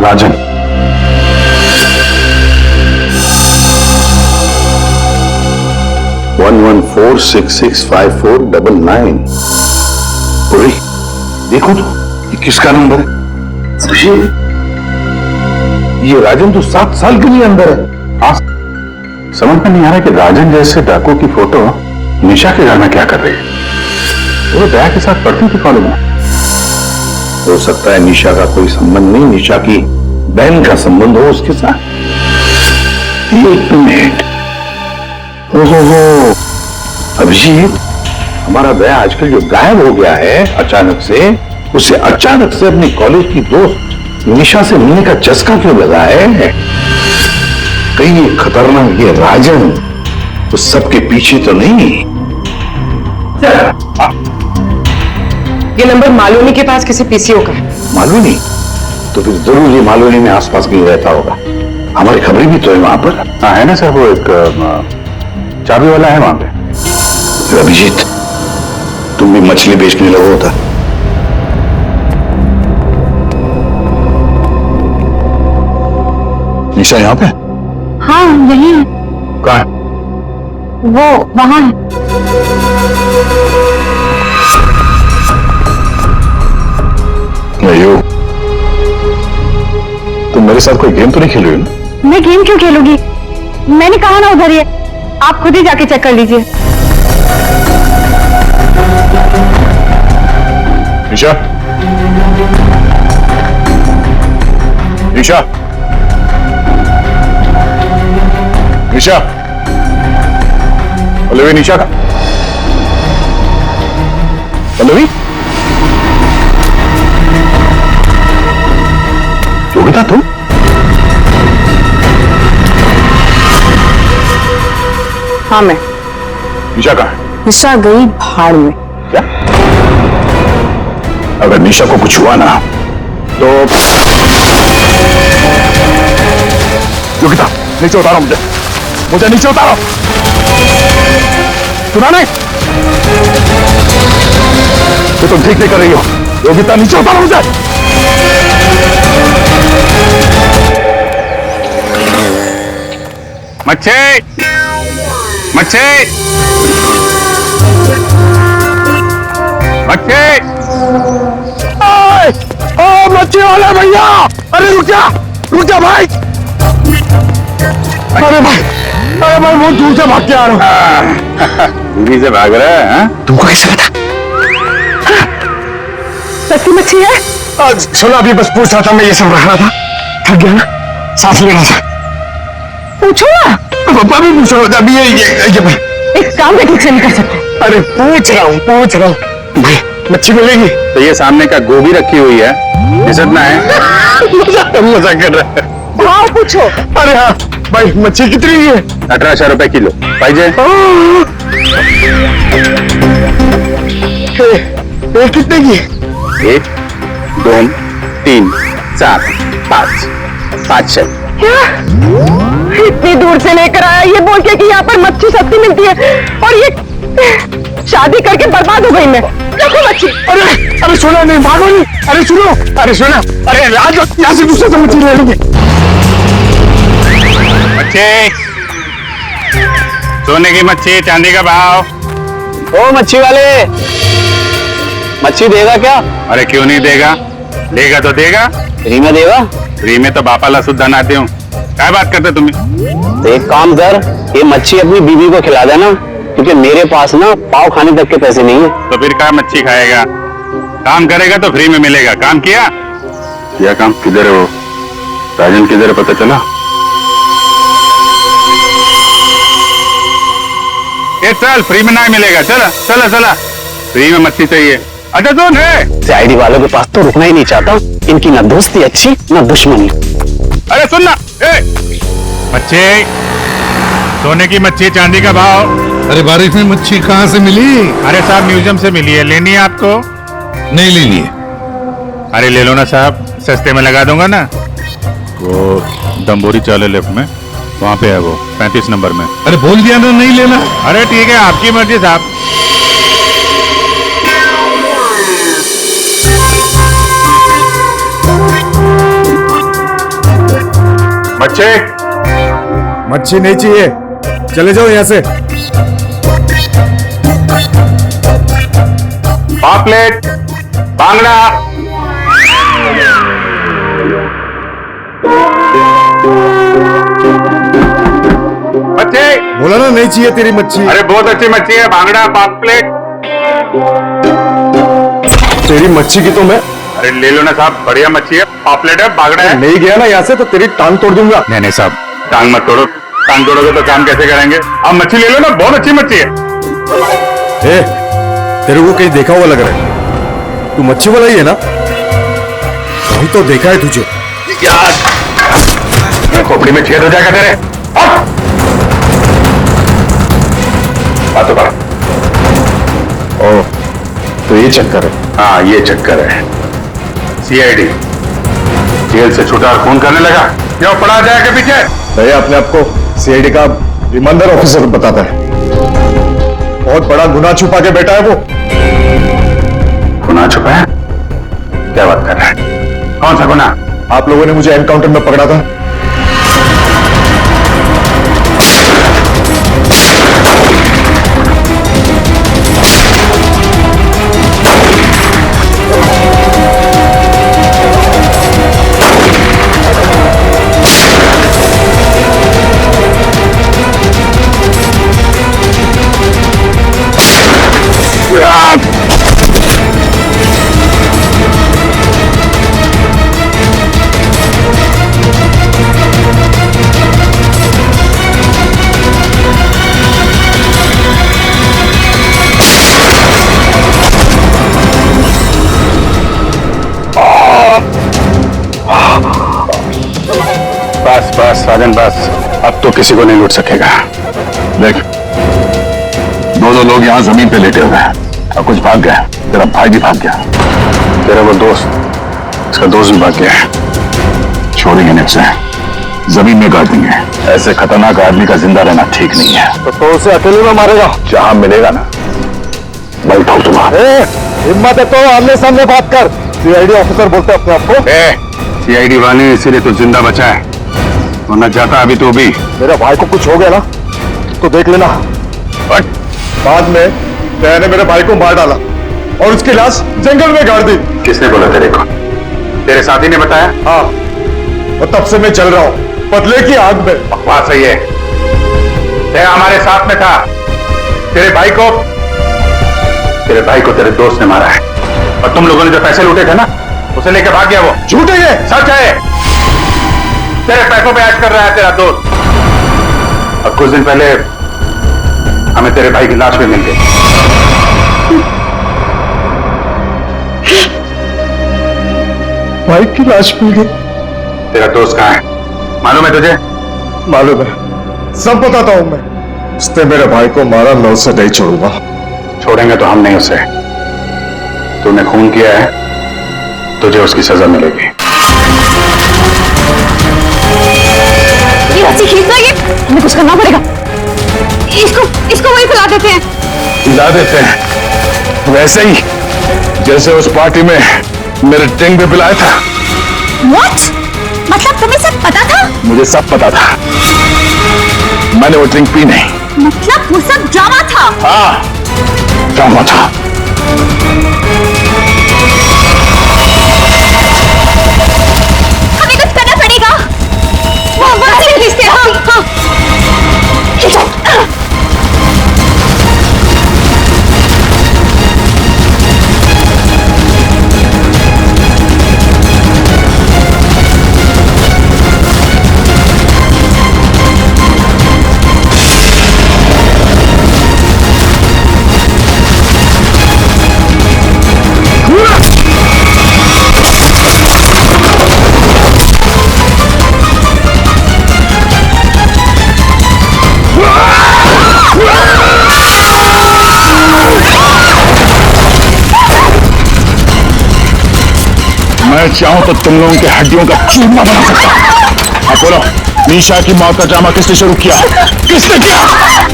राजन। वन 114665499। अरे देखो तो, ये किसका नंबर है? अभिषेक, ये राजन तो 7 साल के लिए अंदर है। हाँ, समझ में नहीं आ रहा कि राजन जैसे डाकू की फोटो निशा के घर में क्या कर रही है। वो दया के साथ पढ़ती थी कॉलेज में। हो सकता है निशा का कोई संबंध नहीं, निशा की बहन का संबंध हो उसके साथ। एक मिनट। ओहो, अभिजीत, हमारा दया आजकल जो गायब हो गया है अचानक से, उसे अचानक से अपनी कॉलेज की दोस्त निशा से मिलने का चस्का क्यों लगा है? कहीं ये खतरनाक ये राजन तो सबके पीछे तो नहीं? ये नंबर मालूनी के पास किसी पीसीओ का है। मालूनी? तो फिर जरूर ये मालूनी में आसपास कहीं रहता होगा। हमारी खबरें भी तो है वहां पर। हाँ है ना सर, वो एक चाबी वाला है वहां पे। अभिजीत, तुम भी मछली बेचने लगो होता। निशा यहाँ पे? हाँ यही है। कहाँ है? वो वहां है। नहीं, तुम मेरे साथ कोई गेम तो नहीं खेल रही हो ना? मैं गेम क्यों खेलूंगी? मैंने कहा ना उधर ही है, आप खुद ही जाके चेक कर लीजिए। निशा, निशा, निशा, पल्लवी, निशा का पल्लवी, योगिता तुम? हाँ मैं। निशा कहाँ है? निशा गई भाड़ में। क्या? अगर निशा को कुछ हुआ ना तो योगिता नीचे उतारो, मुझे नीचे उतारो। सुना नहीं? तो तुम ठीक नहीं कर रही हो। योगिता नीचे उतारो मुझे। मच्छी, मच्छी, मच्छी, ओ मच्छी वाले भैया, अरे रुक जा भाई। अरे भाई बहुत दूर से भाग के आ रहा हूँ। दूरी से भाग रहा है? हाँ? तुमको कैसे पता? सच्ची मच्छी है? सुनो, अभी बस पूछ रहा था, मैं ये सब रख रहा था, थक गया ना, सांस लेना था। पूछो ना। पापा भी पूछ रहा था अभी। ये भाई इस काम में ठीक से नहीं कर सकते। अरे पूछ रहा हूँ भाई, मच्छी मिलेगी? तो ये सामने का गोभी रखी हुई है, इतना है। मजा कर रहा है। हाँ पूछो। अरे हाँ भाई, मच्छी कितनी है? 1800 रुपए किलो। पाइजे? ये कितने की? 1, 2, 3, 4, 5, 5 छह। क्या? इतनी दूर से लेकर आया ये बोल के कि यहाँ पर मच्छी सस्ती मिलती है, और ये शादी करके बर्बाद हो गई मैं। देखो मच्छी। अरे सुनो, नहीं भागो नहीं। अरे सुनो, अरे आज यहाँ से दूसरे से मच्छी ले लेंगे। मच्छी, सोने की मच्छी, चांदी का भाव। ओ मच्छी वाले, मच्छी देगा क्या? अरे क्यों नहीं देगा, लेगा तो देगा। फ्री में देगा? फ्री में तो बापाला सुद्धा नाते हूँ। क्या बात करते तुम? तो एक काम कर, ये मच्छी अपनी बीवी को खिला देना, क्योंकि मेरे पास ना पाव खाने तक के पैसे नहीं है। तो फिर क्या मच्छी खाएगा? काम करेगा तो फ्री में मिलेगा। काम किया? काम किधर है वो? राजन किधर है, पता चला? ये चल, फ्री में नहीं मिलेगा। चला फ्री में मच्छी चाहिए। अच्छा सुन है, सीआईडी वालों के पास तो रुकना ही नहीं चाहता, इनकी ना दोस्ती अच्छी ना दुश्मनी। अरे सुन ना, मच्छी, सोने की मच्छी, चांदी का भाव। अरे बारिश में मच्छी कहाँ से मिली? अरे साहब म्यूजियम से मिली है, लेनी है आपको? नहीं लेनी है। अरे ले लो ना साहब, सस्ते में लगा दूंगा ना। वो दम्बोरी चाले लेफ्ट में, वहां पे है वो, 35 नंबर में। अरे बोल दिया ना नहीं लेना। अरे ठीक है, आपकी मर्जी साहब। मच्छी नहीं चाहिए, चले जाओ यहाँ से। पापलेट, बांगड़ा। मच्छी बोला ना नहीं चाहिए तेरी मच्छी। अरे बहुत अच्छी मच्छी है, बांगड़ा, पापलेट। तेरी मच्छी की तो मैं। अरे ले लो ना साहब, बढ़िया मच्छी है, पापलेट है, बांगड़ा है। नहीं गया ना यहाँ से तो तेरी टांग तोड़ दूंगा। नहीं साहब, टांग मत तोड़ो। टांग तोड़ोगे तो काम कैसे करेंगे? आप मच्छी ले लो ना, बहुत अच्छी मच्छी है। ए, तेरे को कहीं देखा हुआ लग रहा है। तू मच्छी वाला ही है ना? वही तो देखा है तुझे। यार खोपड़ी में छेद हो जाएगा तेरे। बात तो कर। ओ, तो ये चक्कर है। हाँ ये चक्कर है। सीआईडी जेल से छूटा और खून करने लगा, क्यों पड़ा जाएगा पीछे? भैया अपने आप को सीआईडी का ईमानदार ऑफिसर बताता है। बहुत बड़ा गुनाह छुपा के बैठा है वो। गुनाह छुपा है? क्या बात कर रहा है? कौन सा गुनाह? आप लोगों ने मुझे एनकाउंटर में पकड़ा था। राजन बस, अब तो किसी को नहीं लूट सकेगा। देख, दोनों लोग यहाँ जमीन पे लेटे हुए हैं और कुछ भाग गया। तेरा भाई भी भाग गया, तेरा वो दोस्त, इसका दोस्त भी भाग गया है। छोड़ेंगे नहीं उसे, जमीन में गाड़ देंगे। ऐसे खतरनाक आदमी का जिंदा रहना ठीक नहीं है। तो उसे अकेले में मारेगा? जहां मिलेगा ना, बल ठोक दूंगा। हिम्मत है तो आमने सामने बात कर। सीआईडी ऑफिसर बोलते अपने आप को। सीआईडी वाले इसीलिए तो जिंदा बचा है, वरना जाता अभी तो भी। मेरे भाई को कुछ हो गया ना तो देख लेना। बाद में तेरे मेरे भाई को मार डाला और उसकी लाश जंगल में गाड़ दी। किसने बोला तेरे को? तेरे साथी ने बताया? हाँ, और तब से मैं चल रहा हूँ बदले की आग में। बकवास है ये। तेरा हमारे साथ में था। तेरे भाई को तेरे दोस्त ने मारा है, और तुम लोगों ने जो पैसे लूटे थे ना, उसे लेकर भाग गया वो। झूठ है ये? सच है। तेरे पैसों पे ऐश कर रहा है तेरा दोस्त। और कुछ दिन पहले हमें तेरे भाई की लाश भी मिल गई। भाई की लाश मिल गई? तेरा दोस्त कहाँ है, मालूम है तुझे? मालूम है, सब बताता हूं मैं। उसने मेरे भाई को मारा, मैं उसे नहीं छोड़ूंगा। छोड़ेंगे तो हम नहीं उसे। तूने खून किया है, तुझे उसकी सजा मिलेगी। ये रस्सी खींचना, ये हमें कुछ करना पड़ेगा। इसको वहीं फैला देते हैं। हिला देते हैं वैसे ही जैसे उस पार्टी में मेरे टिंग पे पिलाया था। What? मतलब तुम्हें सब पता था? मुझे सब पता था, मैंने वो ड्रिंक पी नहीं। मतलब वो सब ड्रामा था? हाँ, ड्रामा था। हमें कुछ करना पड़ेगा। वो वहां से खींचते हैं। हाँ। मैं चाहूं तो तुम लोगों के हड्डियों का चूरमा बना सकता हूं। अब बोलो, निशा की मौत का ड्रामा किसने शुरू किया? किसने किया?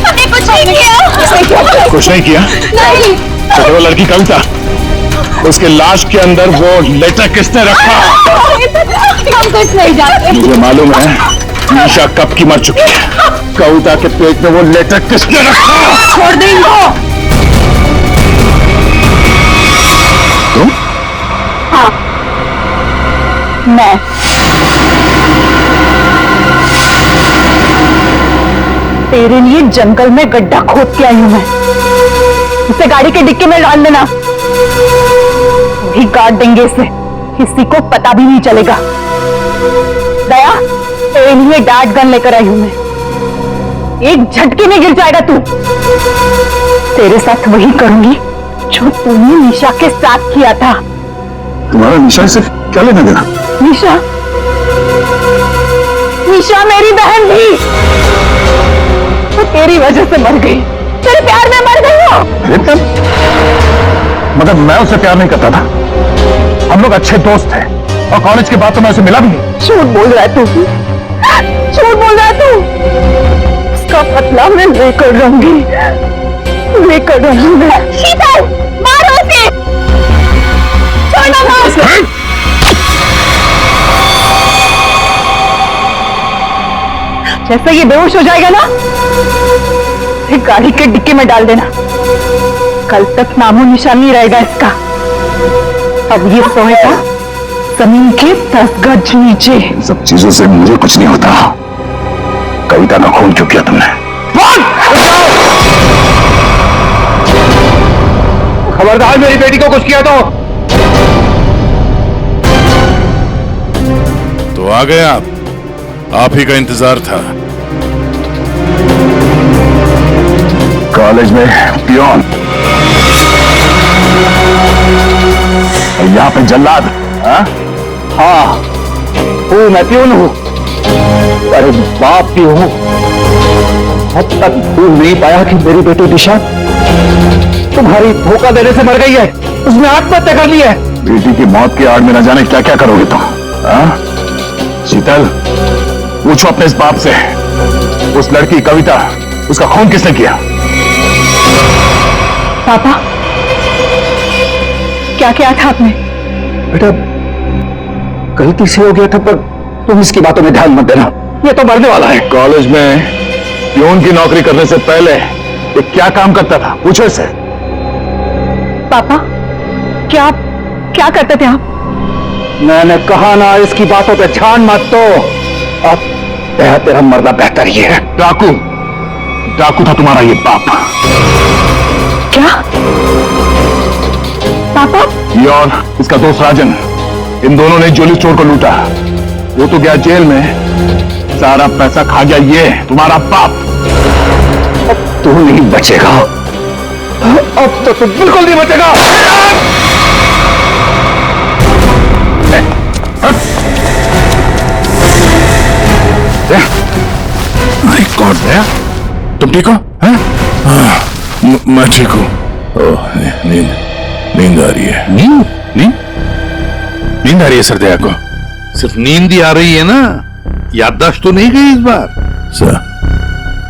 हमने कुछ नहीं किया। कुछ नहीं किया? नहीं। तो वो लड़की कविता, उसके लाश के अंदर वो लेटर किसने रखा? हम कुछ नहीं जानते। मुझे मालूम है निशा कब की मर चुकी है। कविता के पेट में वो लेटर किसने रखा? छोड़ दे इनको। तुम? हाँ, मैं। तेरे लिए जंगल में गड्ढा खोद के आई हूं मैं। उसे गाड़ी के डिक्की में डाल देना, भी काट देंगे इसे, किसी को पता भी नहीं चलेगा। दया, तेरे लिए डार्ट गन लेकर आई हूं मैं। एक झटके में गिर जाएगा तू। तेरे साथ वही करूंगी जो तूने निशा के साथ किया था। तुम्हारा निशा से क्या लेना देना? निशा, निशा मेरी बहन थी, वो तेरी वजह से मर गई। तेरे प्यार में मर गई हो। अरे तब, मगर मैं उससे प्यार नहीं करता था। हम लोग अच्छे दोस्त थे और कॉलेज के बाद तो मैं उसे मिला भी नहीं। झूठ बोल रहा है तू, झूठ बोल रहा है तू। उसका बदला मैं लेकर रहूंगी, लेकर रहूंगी मैं। शीतल, मारो उसे। छोड़ो मार उसे। जैसे ये बेहोश हो जाएगा ना, फिर गाड़ी के डिक्की में डाल देना। कल तक नामो निशान नहीं रहेगा इसका। अब ये सोएगा जमीन के 10 गज नीचे। इन सब चीजों से मुझे कुछ नहीं होता। कविता का खून क्यों किया तुमने? खबरदार मेरी बेटी को कुछ किया तो आ गए आप ही का इंतजार था। कॉलेज में पियोन और यहाँ पे जल्लाद। हाँ, हूँ मैं, प्यून हूँ। अरे बाप भी हूं, अब तक भूल नहीं पाया कि मेरी बेटी दिशा तुम्हारी धोखा देने से मर गई है, उसने आत्महत्या कर ली है। बेटी की मौत की आड़ में न जाने क्या क्या करोगे तुम? शीतल, पूछो अपने इस बाप से, उस लड़की कविता, उसका खून किसने किया? पापा, क्या किया था आपने? बेटा गलती से हो गया था, पर तुम इसकी बातों में ध्यान मत देना, ये तो मरने वाला है। कॉलेज में प्यून की नौकरी करने से पहले ये क्या काम करता था? पूछो इसे। पापा, क्या करते थे आप? मैंने कहा ना, इसकी बातों पे ध्यान मत दो। अब तेरा मरना बेहतर ही है। डाकू था तुम्हारा ये बाप। क्या पापा? ये और इसका दोस्त राजन, इन दोनों ने ज्वेलरी स्टोर को लूटा। वो तो गया जेल में, सारा पैसा खा गया ये तुम्हारा बाप। अब तू नहीं बचेगा, अब तो तू बिल्कुल नहीं बचेगा। माय गॉड, तुम ठीक हो? मैं ठीक हूँ। नींद आ रही है। नींद आ रही है सरदया को? सिर्फ नींद ही आ रही है ना, याददाश्त तो नहीं गई इस बार?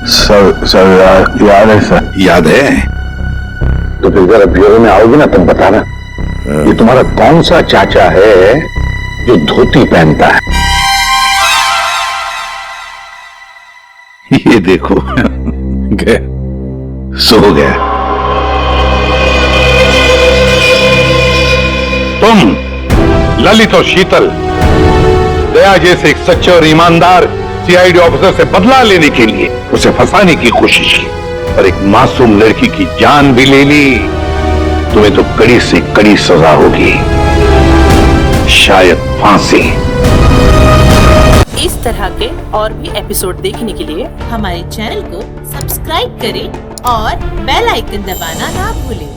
सर याद है सर। याद है तो फिर जरा ब्यूरो में आओगे ना, तुम बताना ये तुम्हारा कौन सा चाचा है जो धोती पहनता है? ये देखो गया, सो गया। तुम ललित और शीतल दया जैसे एक सच्चे और ईमानदार सीआईडी ऑफिसर से बदला लेने के लिए उसे फंसाने की कोशिश की, और एक मासूम लड़की की जान भी ले ली। तुम्हें तो कड़ी से कड़ी सजा होगी, शायद फांसी। इस तरह के और भी एपिसोड देखने के लिए हमारे चैनल को सब्सक्राइब करें और बेल आइकन दबाना ना भूलें।